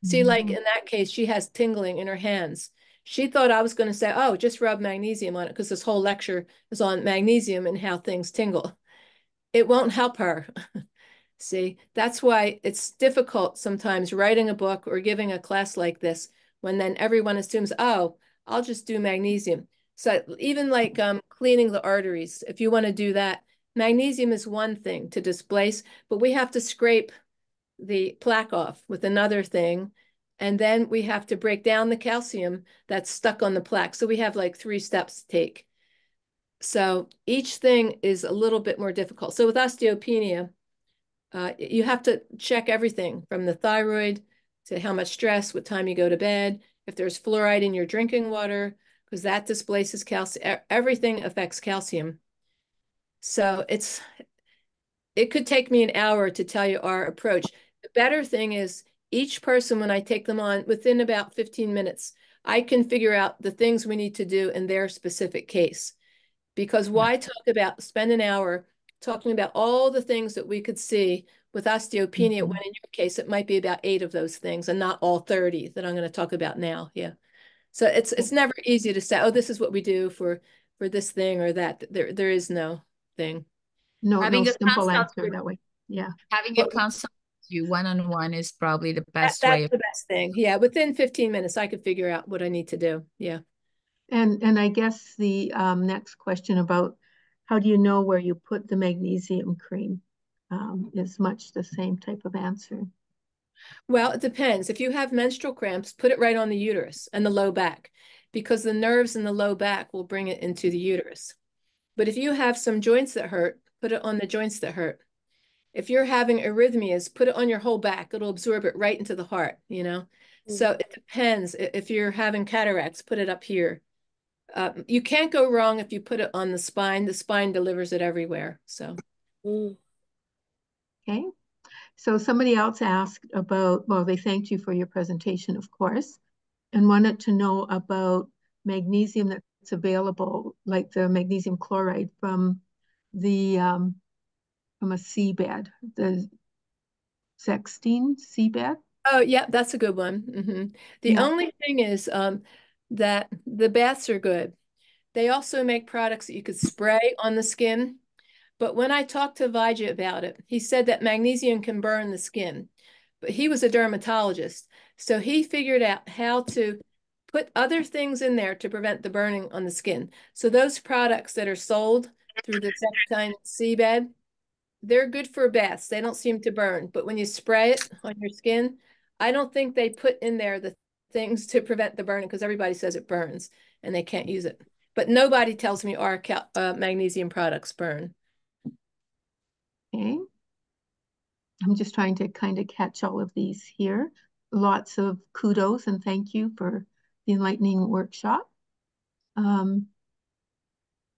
See, like in that case, she has tingling in her hands. She thought I was going to say, oh, just rub magnesium on it, because this whole lecture is on magnesium and how things tingle. It won't help her. See, that's why it's difficult sometimes writing a book or giving a class like this, when then everyone assumes, oh, I'll just do magnesium. So even like cleaning the arteries, if you want to do that, magnesium is one thing to displace, but we have to scrape the plaque off with another thing. And then we have to break down the calcium that's stuck on the plaque. So we have like 3 steps to take. So each thing is a little bit more difficult. So with osteopenia, you have to check everything from the thyroid to how much stress, what time you go to bed, if there's fluoride in your drinking water, because that displaces calcium. Everything affects calcium. So it could take me an hour to tell you our approach. The better thing is, each person, when I take them on, within about 15 minutes, I can figure out the things we need to do in their specific case. Because why spend an hour talking about all the things that we could see with osteopenia, when in your case, it might be about 8 of those things and not all 30 that I'm going to talk about now. Yeah. So it's never easy to say, oh, this is what we do for this thing or that. There is no thing. No Having a simple consult answer that way. Yeah. Having a consult with you one-on-one is probably the best That's way. the best thing. Yeah, within 15 minutes, I could figure out what I need to do. Yeah. And I guess the next question about how do you know where you put the magnesium cream is much the same type of answer. Well, it depends. If you have menstrual cramps, put it right on the uterus and the low back, because the nerves in the low back will bring it into the uterus. But if you have some joints that hurt, put it on the joints that hurt. If you're having arrhythmias, put it on your whole back. It'll absorb it right into the heart, you know? So it depends. If you're having cataracts, put it up here. You can't go wrong if you put it on the spine. The spine delivers it everywhere. So. Okay. So somebody else asked about, well, they thanked you for your presentation, of course, and wanted to know about magnesium that's available, like the magnesium chloride from a seabed, the Zechstein seabed. Oh, yeah, that's a good one. The only thing is that the baths are good. They also make products that you could spray on the skin. But when I talked to Vaidya about it, he said that magnesium can burn the skin. But he was a dermatologist, so he figured out how to put other things in there to prevent the burning on the skin. So those products that are sold through the Zechstein seabed, they're good for baths. They don't seem to burn. But when you spray it on your skin, I don't think they put in there the things to prevent the burning, because everybody says it burns and they can't use it. But nobody tells me our magnesium products burn. Okay. I'm just trying to kind of catch all of these here. Lots of kudos and thank you for the enlightening workshop.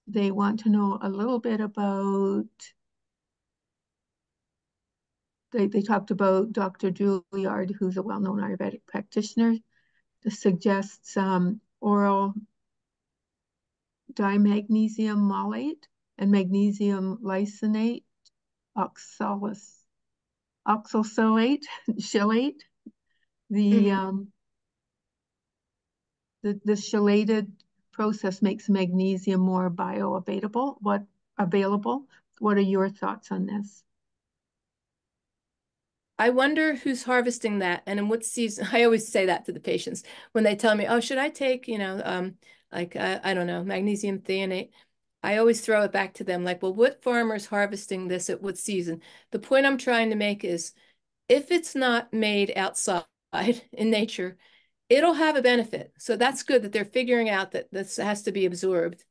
They want to know a little bit about, they talked about Dr. Juilliard, who's a well-known Ayurvedic practitioner, that suggests oral dimagnesium malate and magnesium lysate oxalis, oxalate, chelate. The chelated process makes magnesium more bioavailable. What are your thoughts on this? I wonder who's harvesting that and in what season. I always say that to the patients when they tell me, oh, should I take, I don't know, magnesium threonate? I always throw it back to them like, well, what farmer's harvesting this at what season? The point I'm trying to make is if it's not made outside in nature, it'll have a benefit. So that's good that they're figuring out that this has to be absorbed.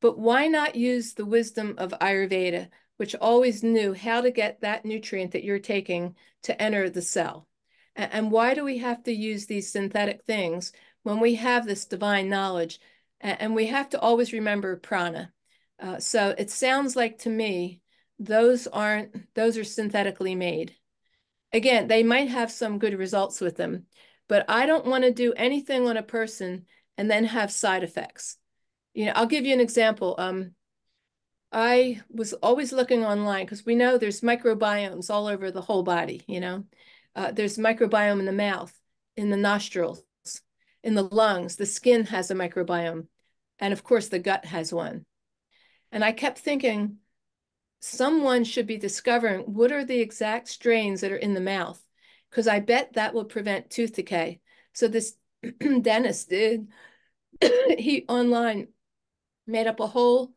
But why not use the wisdom of Ayurveda, which always knew how to get that nutrient that you're taking to enter the cell? And why do we have to use these synthetic things when we have this divine knowledge? And we have to always remember prana. So it sounds like to me, those are synthetically made. Again, they might have some good results with them, but I don't want to do anything on a person and then have side effects. I'll give you an example. I was always looking online because we know there's microbiomes all over the whole body, there's microbiome in the mouth, in the nostrils, in the lungs, the skin has a microbiome, and of course the gut has one. And I kept thinking, someone should be discovering what are the exact strains that are in the mouth, because I bet that will prevent tooth decay. So this dentist did, he online made up a whole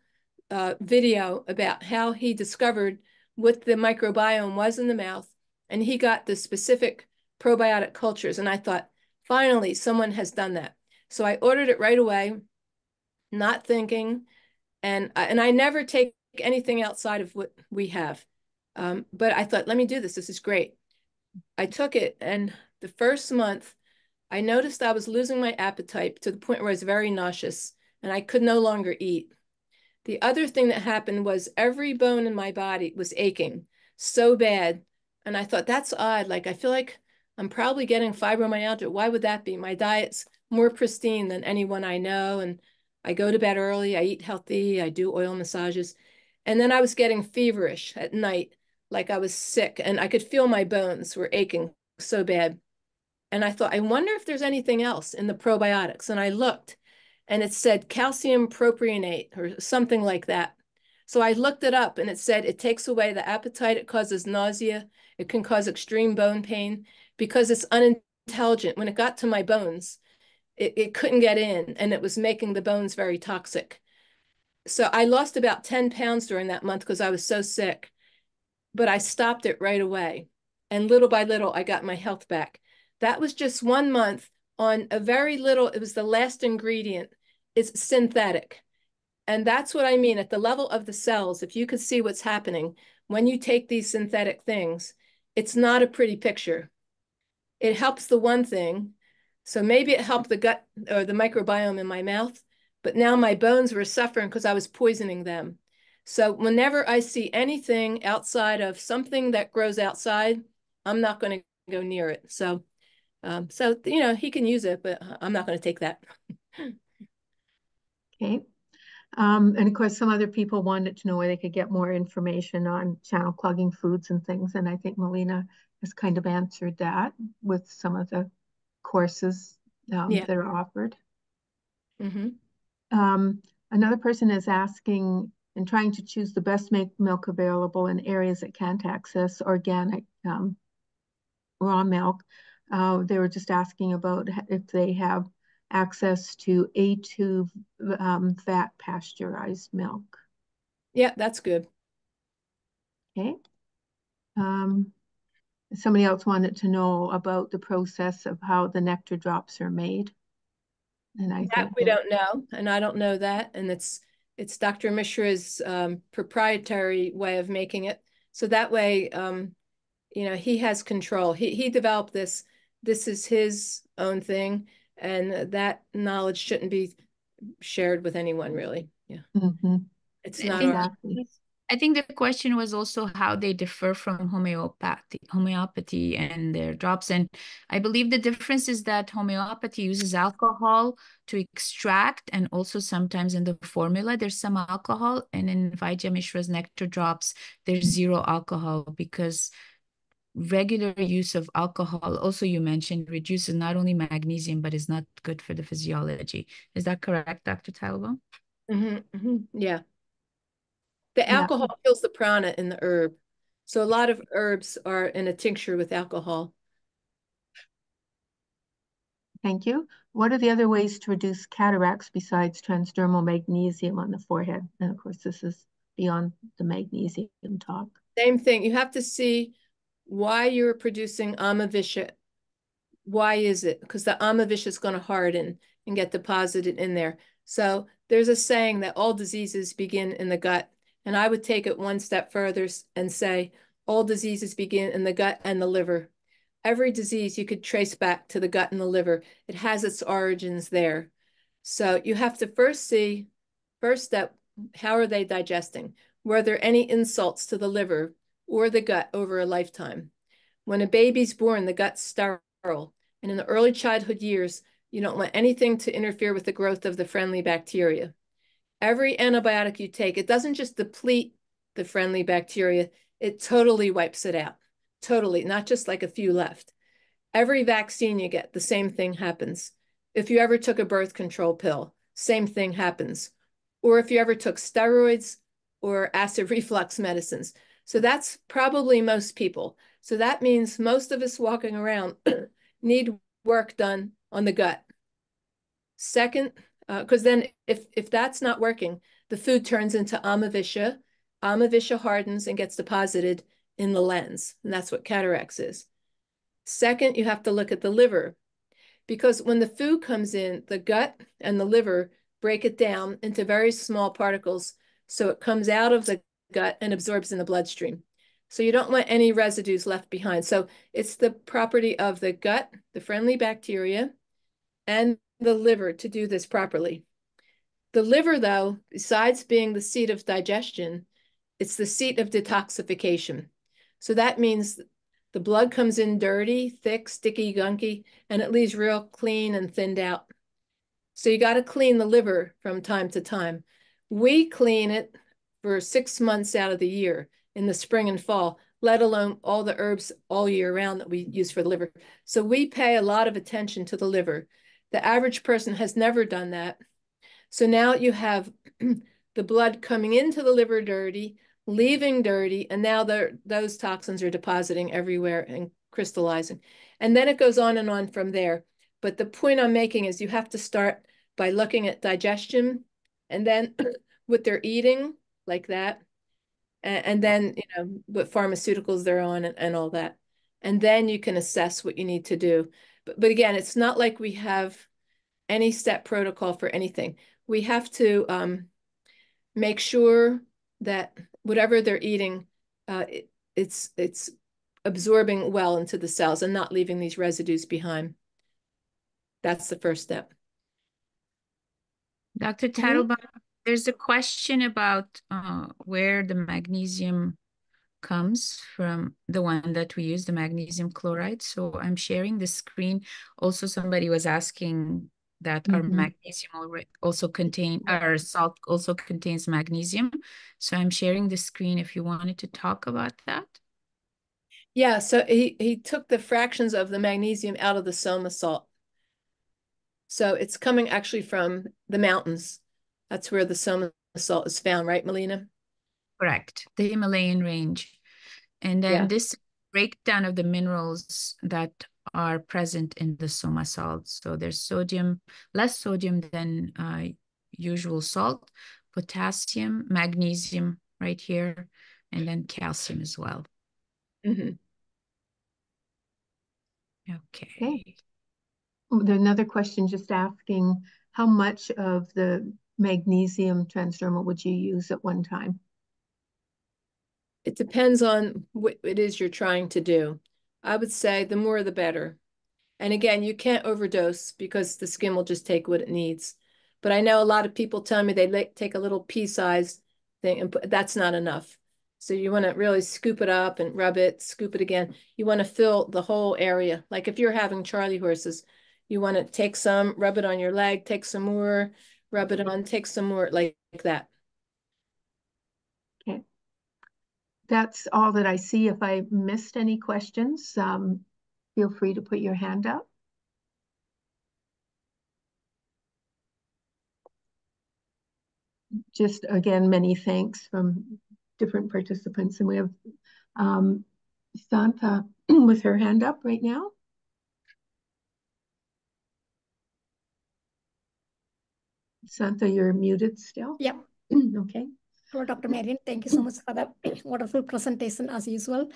video about how he discovered what the microbiome was in the mouth, and he got the specific probiotic cultures. And I thought, finally, someone has done that. So I ordered it right away, not thinking, and I never take anything outside of what we have. But I thought, let me do this. This is great. I took it, and the first month, I noticed I was losing my appetite to the point where I was very nauseous, and I could no longer eat. The other thing that happened was every bone in my body was aching so bad. And I thought, that's odd. Like, I feel like I'm probably getting fibromyalgia. Why would that be? My diet's more pristine than anyone I know. And I go to bed early. I eat healthy. I do oil massages. And then I was getting feverish at night, like I was sick. And I could feel my bones were aching so bad. And I thought, I wonder if there's anything else in the probiotics. And I looked, and it said calcium propionate or something like that. So I looked it up, and it said it takes away the appetite, it causes nausea, it can cause extreme bone pain because it's unintelligent. When it got to my bones, it couldn't get in, and it was making the bones very toxic. So I lost about 10 pounds during that month because I was so sick, but I stopped it right away. And little by little, I got my health back. That was just 1 month on a very little, it was the last ingredient. It's synthetic. And that's what I mean at the level of the cells. If you could see what's happening when you take these synthetic things, it's not a pretty picture. It helps the one thing. So maybe it helped the gut or the microbiome in my mouth, but now my bones were suffering because I was poisoning them. So whenever I see anything outside of something that grows outside, I'm not going to go near it. So he can use it, but I'm not going to take that. Okay. And of course, some other people wanted to know where they could get more information on channel clogging foods and things. And I think Melina has kind of answered that with some of the courses that are offered. Another person is asking and trying to choose the best milk available in areas that can't access organic raw milk. They were just asking about if they have access to A2 fat pasteurized milk. Yeah, that's good. Okay. Somebody else wanted to know about the process of how the nectar drops are made. And I think we don't know, and I don't know that. And it's Dr. Mishra's proprietary way of making it. So that way, he has control. He developed this. This is his own thing, and that knowledge shouldn't be shared with anyone, really. Yeah. Mm-hmm. It's not exactly. I think the question was also how they differ from homeopathy and their drops. And I believe the difference is that homeopathy uses alcohol to extract, and also sometimes in the formula there's some alcohol. And in Vaidya Mishra's nectar drops, there's zero alcohol, because regular use of alcohol, also you mentioned, reduces not only magnesium, but is not good for the physiology. Is that correct, Dr. Teitelbaum? Yeah. The alcohol kills the prana in the herb. So a lot of herbs are in a tincture with alcohol. Thank you. What are the other ways to reduce cataracts besides transdermal magnesium on the forehead? And of course, this is beyond the magnesium talk. Same thing. You have to see why you're producing amavisha. Why is it? Because the amavisha is going to harden and get deposited in there. So there's a saying that all diseases begin in the gut. And I would take it one step further and say all diseases begin in the gut and the liver. Every disease you could trace back to the gut and the liver. It has its origins there. So you have to first see, first step, how are they digesting? Were there any insults to the liver or the gut over a lifetime? When a baby's born, the gut's sterile. And in the early childhood years, you don't want anything to interfere with the growth of the friendly bacteria. Every antibiotic you take, it doesn't just deplete the friendly bacteria, it totally wipes it out. Totally, not just like a few left. Every vaccine you get, the same thing happens. If you ever took a birth control pill, same thing happens. Or if you ever took steroids or acid reflux medicines. So that's probably most people. So that means most of us walking around need work done on the gut. Second, because then if that's not working, the food turns into amavisha. Amavisha hardens and gets deposited in the lens, and that's what cataracts is. Second, you have to look at the liver, because when the food comes in, the gut and the liver break it down into very small particles, so it comes out of the gut and absorbs in the bloodstream. So you don't want any residues left behind. So it's the property of the gut, the friendly bacteria, and the liver to do this properly. The liver, though, besides being the seat of digestion, it's the seat of detoxification. So that means the blood comes in dirty, thick, sticky, gunky, and it leaves real clean and thinned out. So you got to clean the liver from time to time. We clean it for 6 months out of the year in the spring and fall, let alone all the herbs all year round that we use for the liver. So we pay a lot of attention to the liver. The average person has never done that. So now you have the blood coming into the liver dirty, leaving dirty, and now those toxins are depositing everywhere and crystallizing. And then it goes on and on from there. But the point I'm making is you have to start by looking at digestion, and then what they're eating, like that, and then what pharmaceuticals they're on and all that. And then you can assess what you need to do. But again, it's not like we have any step protocol for anything. We have to make sure that whatever they're eating, it's absorbing well into the cells and not leaving these residues behind. That's the first step. Dr. Teitelbaum, there's a question about where the magnesium comes from, the one that we use, the magnesium chloride. So I'm sharing the screen. Also, somebody was asking that our magnesium also our salt also contains magnesium. So I'm sharing the screen if you wanted to talk about that. Yeah, so he took the fractions of the magnesium out of the soma salt. So it's coming actually from the mountains. That's where the soma salt is found, right, Melina? Correct, the Himalayan range. And then this breakdown of the minerals that are present in the soma salt. So there's sodium, less sodium than usual salt, potassium, magnesium right here, and then calcium as well. Okay. There's another question just asking, how much of the magnesium transdermal would you use at one time? It depends on what it is you're trying to do. I would say the more the better. And again, you can't overdose because the skin will just take what it needs. But I know a lot of people tell me they take a little pea-sized thing, and that's not enough. So you want to really scoop it up and rub it, scoop it again. You want to fill the whole area. Like if you're having Charlie horses, you want to take some, rub it on your leg, take some more, rub it on, take some more, like that. Okay. That's all that I see. If I missed any questions, feel free to put your hand up. Just again, many thanks from different participants. And we have Santa with her hand up right now. Santa, you're muted still? Yeah. Okay. Hello, Dr. Marianne. Thank you so much for the wonderful presentation as usual.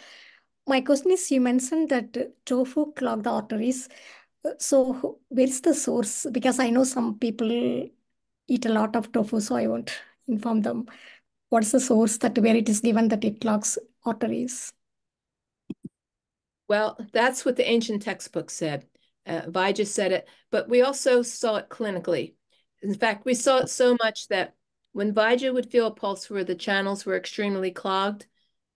My question is, you mentioned that tofu clog the arteries. So where is the source? Because I know some people eat a lot of tofu, so I won't inform them. What's the source that where it is given that it clogs arteries? Well, that's what the ancient textbook said. Vaidya said it, but we also saw it clinically. In fact, we saw it so much that when Vaidya would feel a pulse where the channels were extremely clogged,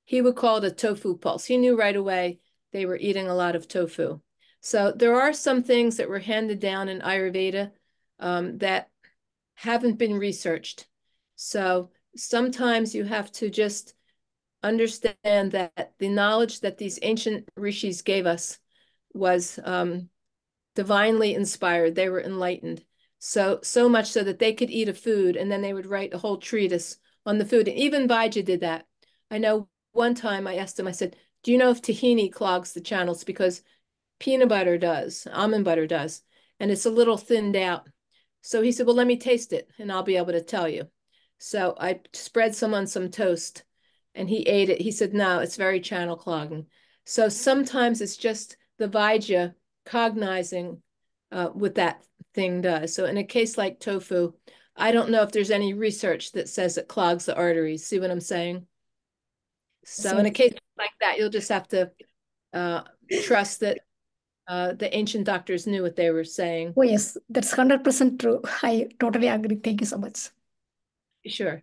he would call it a tofu pulse. He knew right away they were eating a lot of tofu. So there are some things that were handed down in Ayurveda that haven't been researched. So sometimes you have to just understand that the knowledge that these ancient rishis gave us was divinely inspired. They were enlightened. So much so that they could eat a food and then they would write a whole treatise on the food. And even Vaidya did that. I know one time I asked him, I said, do you know if tahini clogs the channels? Because peanut butter does, almond butter does, and it's a little thinned out. So he said, well, let me taste it and I'll be able to tell you. So I spread some on some toast and he ate it. He said, no, it's very channel clogging. So sometimes it's just the Vaidya cognizing what that thing does. So in a case like tofu, I don't know if there's any research that says it clogs the arteries. See what I'm saying? So in a case like that, you'll just have to trust that the ancient doctors knew what they were saying. Oh, yes, that's 100% true. I totally agree. Thank you so much. Sure.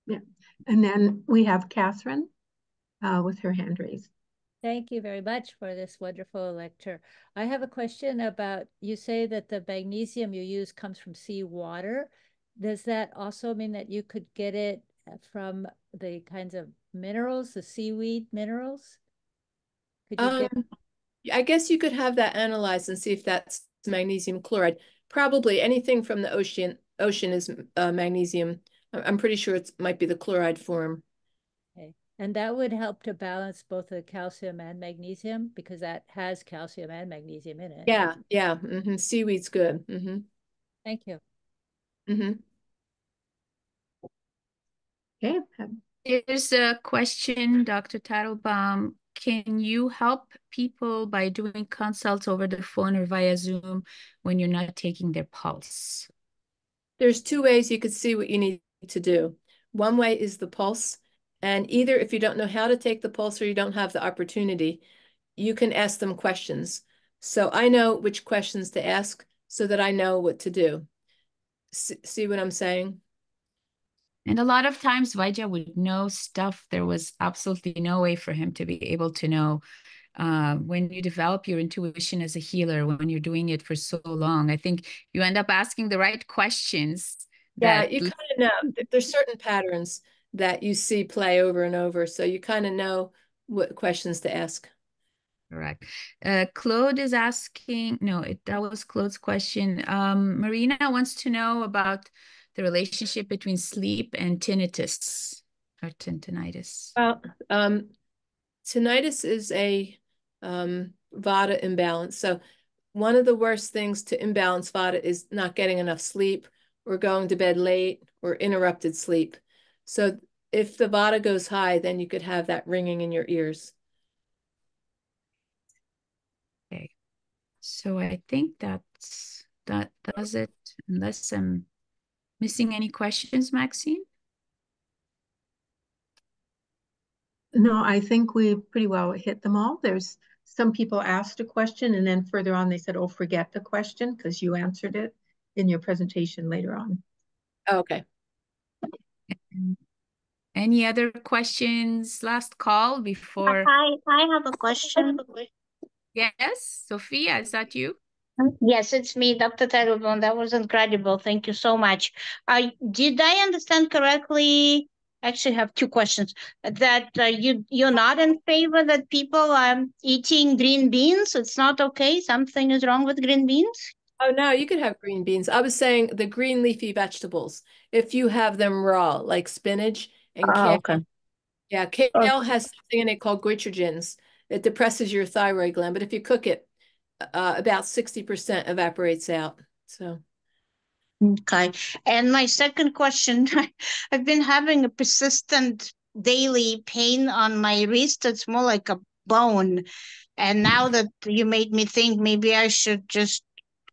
Yeah. And then we have Catherine with her hand raised. Thank you very much for this wonderful lecture. I have a question about, you say that the magnesium you use comes from seawater. Does that also mean that you could get it from the kinds of minerals, the seaweed minerals? Could you get... I guess you could have that analyzed and see if that's magnesium chloride. Probably anything from the ocean is magnesium. I'm pretty sure it might be the chloride form. Okay. And that would help to balance both the calcium and magnesium because that has calcium and magnesium in it. Yeah, yeah. Seaweed's good. Thank you. Okay. Here's a question, Dr. Teitelbaum. Can you help people by doing consults over the phone or via Zoom when you're not taking their pulse? There's two ways you could see what you need to do. One way is the pulse. And either if you don't know how to take the pulse or you don't have the opportunity, you can ask them questions. So I know which questions to ask so that I know what to do. See what I'm saying? And a lot of times Vaidya would know stuff there was absolutely no way for him to be able to know. When you develop your intuition as a healer, when you're doing it for so long, I think you end up asking the right questions. Yeah, you kind of know. There's certain patterns that you see play over and over. So you kind of know what questions to ask. Correct. Claude is asking, no, that was Claude's question. Marina wants to know about the relationship between sleep and tinnitus or tinnitus. Well, tinnitus is a Vata imbalance. So one of the worst things to imbalance Vata is not getting enough sleep or going to bed late or interrupted sleep. So if the Vata goes high, then you could have that ringing in your ears. Okay. So I think that does it, unless I'm missing any questions, Maxine? No, I think we pretty well hit them all. There's some people asked a question and then further on they said, oh, forget the question because you answered it in your presentation later on. Okay. Any other questions? Last call before. I have a question. Yes, Sophia, is that you? Yes, it's me, Dr. Teitelbaum. That was incredible. Thank you so much. Did I understand correctly? Actually, I have two questions. That you're not in favor that people are eating green beans. It's not okay. Something is wrong with green beans. Oh, no, you can have green beans. I was saying the green leafy vegetables, if you have them raw, like spinach and kale. Okay. Yeah, kale has something in it called goitrogens. It depresses your thyroid gland, but if you cook it, about 60% evaporates out. So. Okay. And my second question, I've been having a persistent daily pain on my wrist. It's more like a bone. And now that you made me think, maybe I should just,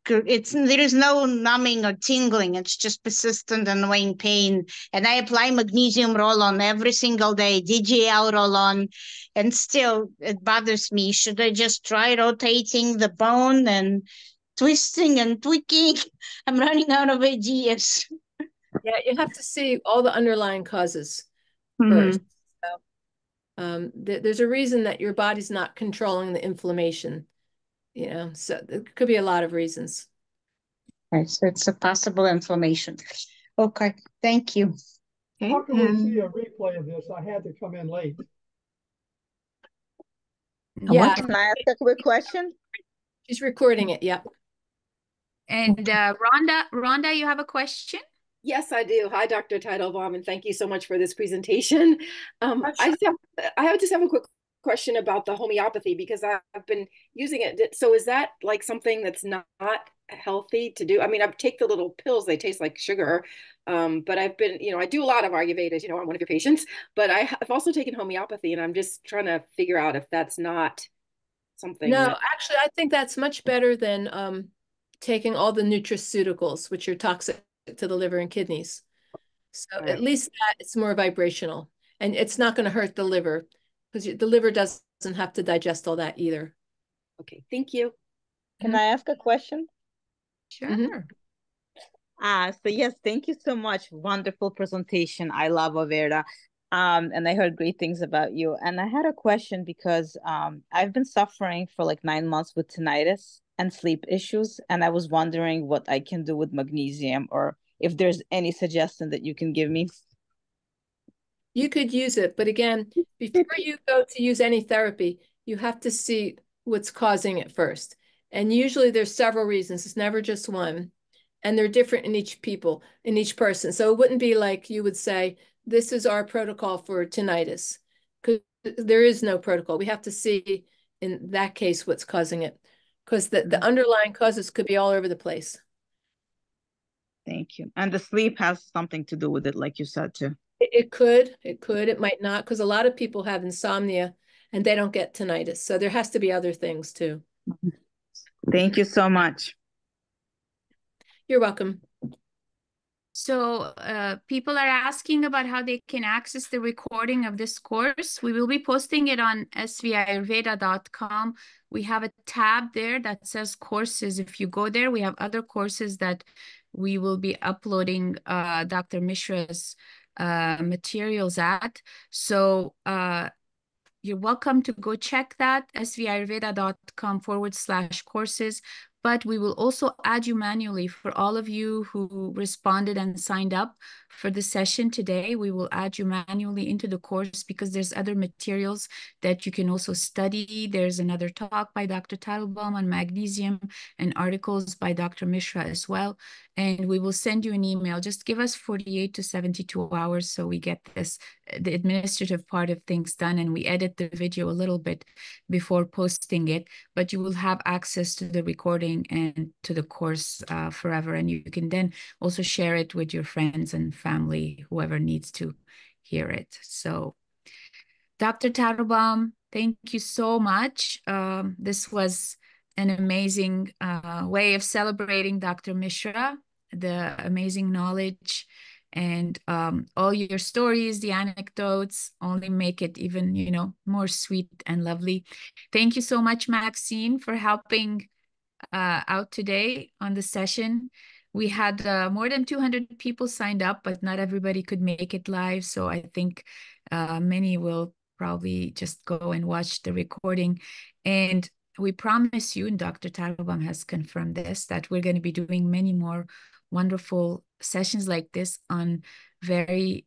there is no numbing or tingling. It's just persistent annoying pain. And I apply magnesium roll-on every single day, DGL roll-on, and still it bothers me. Should I just try rotating the bone and twisting and tweaking? I'm running out of ideas. Yeah, you have to see all the underlying causes first. So, there's a reason that your body's not controlling the inflammation, so there could be a lot of reasons. Okay, so it's a possible inflammation. Okay, thank you. Okay, How can we see a replay of this? I had to come in late. Yeah. Can I ask a quick question? She's recording it, yep. And Rhonda, you have a question? Yes, I do. Hi, Dr. Teitelbaum, and thank you so much for this presentation. I just have a quick question about the homeopathy because I've been using it. So is that like something that's not healthy to do? I mean, I take the little pills, they taste like sugar, but I've been, I do a lot of Ayurveda, I'm one of your patients, but I've also taken homeopathy and I'm just trying to figure out if that's not something. No, actually, I think that's much better than taking all the nutraceuticals, which are toxic to the liver and kidneys. So at least that it's more vibrational and it's not going to hurt the liver because the liver doesn't have to digest all that either. Okay, thank you. Can I ask a question? Sure. So yes, thank you so much. Wonderful presentation. I love Ayurveda. And I heard great things about you. And I had a question because I've been suffering for like 9 months with tinnitus and sleep issues. And I was wondering what I can do with magnesium or if there's any suggestion that you can give me. You could use it, but again, before you go to use any therapy, you have to see what's causing it first. And usually there's several reasons. It's never just one. And they're different in each person. So it wouldn't be like you would say, this is our protocol for tinnitus, because there is no protocol. We have to see in that case what's causing it, because the underlying causes could be all over the place. Thank you. And the sleep has something to do with it, like you said, too. It could, it might not, because a lot of people have insomnia and they don't get tinnitus. So there has to be other things too. Thank you so much. You're welcome. So people are asking about how they can access the recording of this course. We will be posting it on svayurveda.com. We have a tab there that says courses. If you go there, we have other courses that we will be uploading Dr. Mishra's materials at. So you're welcome to go check that, svayurveda.com/courses. But we will also add you manually for all of you who responded and signed up for the session today. We will add you manually into the course because there's other materials that you can also study. There's another talk by Dr. Teitelbaum on magnesium and articles by Dr. Mishra as well. And we will send you an email. Just give us 48 to 72 hours so we get the administrative part of things done, and we edit the video a little bit before posting it, but you will have access to the recording and to the course forever. And you can then also share it with your friends and family, whoever needs to hear it. So Dr. Teitelbaum, thank you so much. This was an amazing way of celebrating Dr. Mishra, the amazing knowledge and all your stories, the anecdotes only make it even, more sweet and lovely. Thank you so much, Maxine, for helping out today on the session. we had more than 200 people signed up, but not everybody could make it live. So I think many will probably just go and watch the recording. And we promise you, and Dr. Teitelbaum has confirmed this, that we're going to be doing many more wonderful sessions like this on very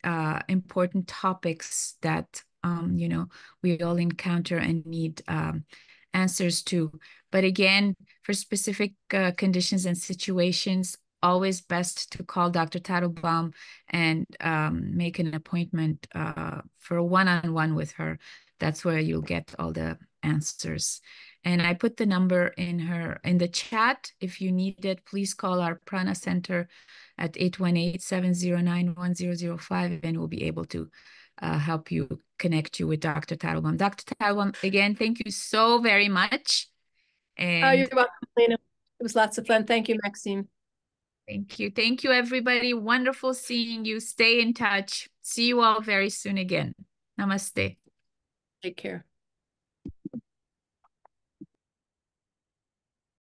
important topics that, you know, we all encounter and need answers to. But again, for specific conditions and situations, always best to call Dr. Teitelbaum and make an appointment for a one-on-one with her. That's where you'll get all the answers. And I put the number in the chat. If you need it, please call our Prana Center at 818-709-1005, and we'll be able to help you, connect you with Dr. Teitelbaum. Dr. Teitelbaum, again, thank you so very much. And you're welcome, Lena. It was lots of fun. Thank you, Maxime. Thank you. Thank you, everybody. Wonderful seeing you. Stay in touch. See you all very soon again. Namaste. Take care.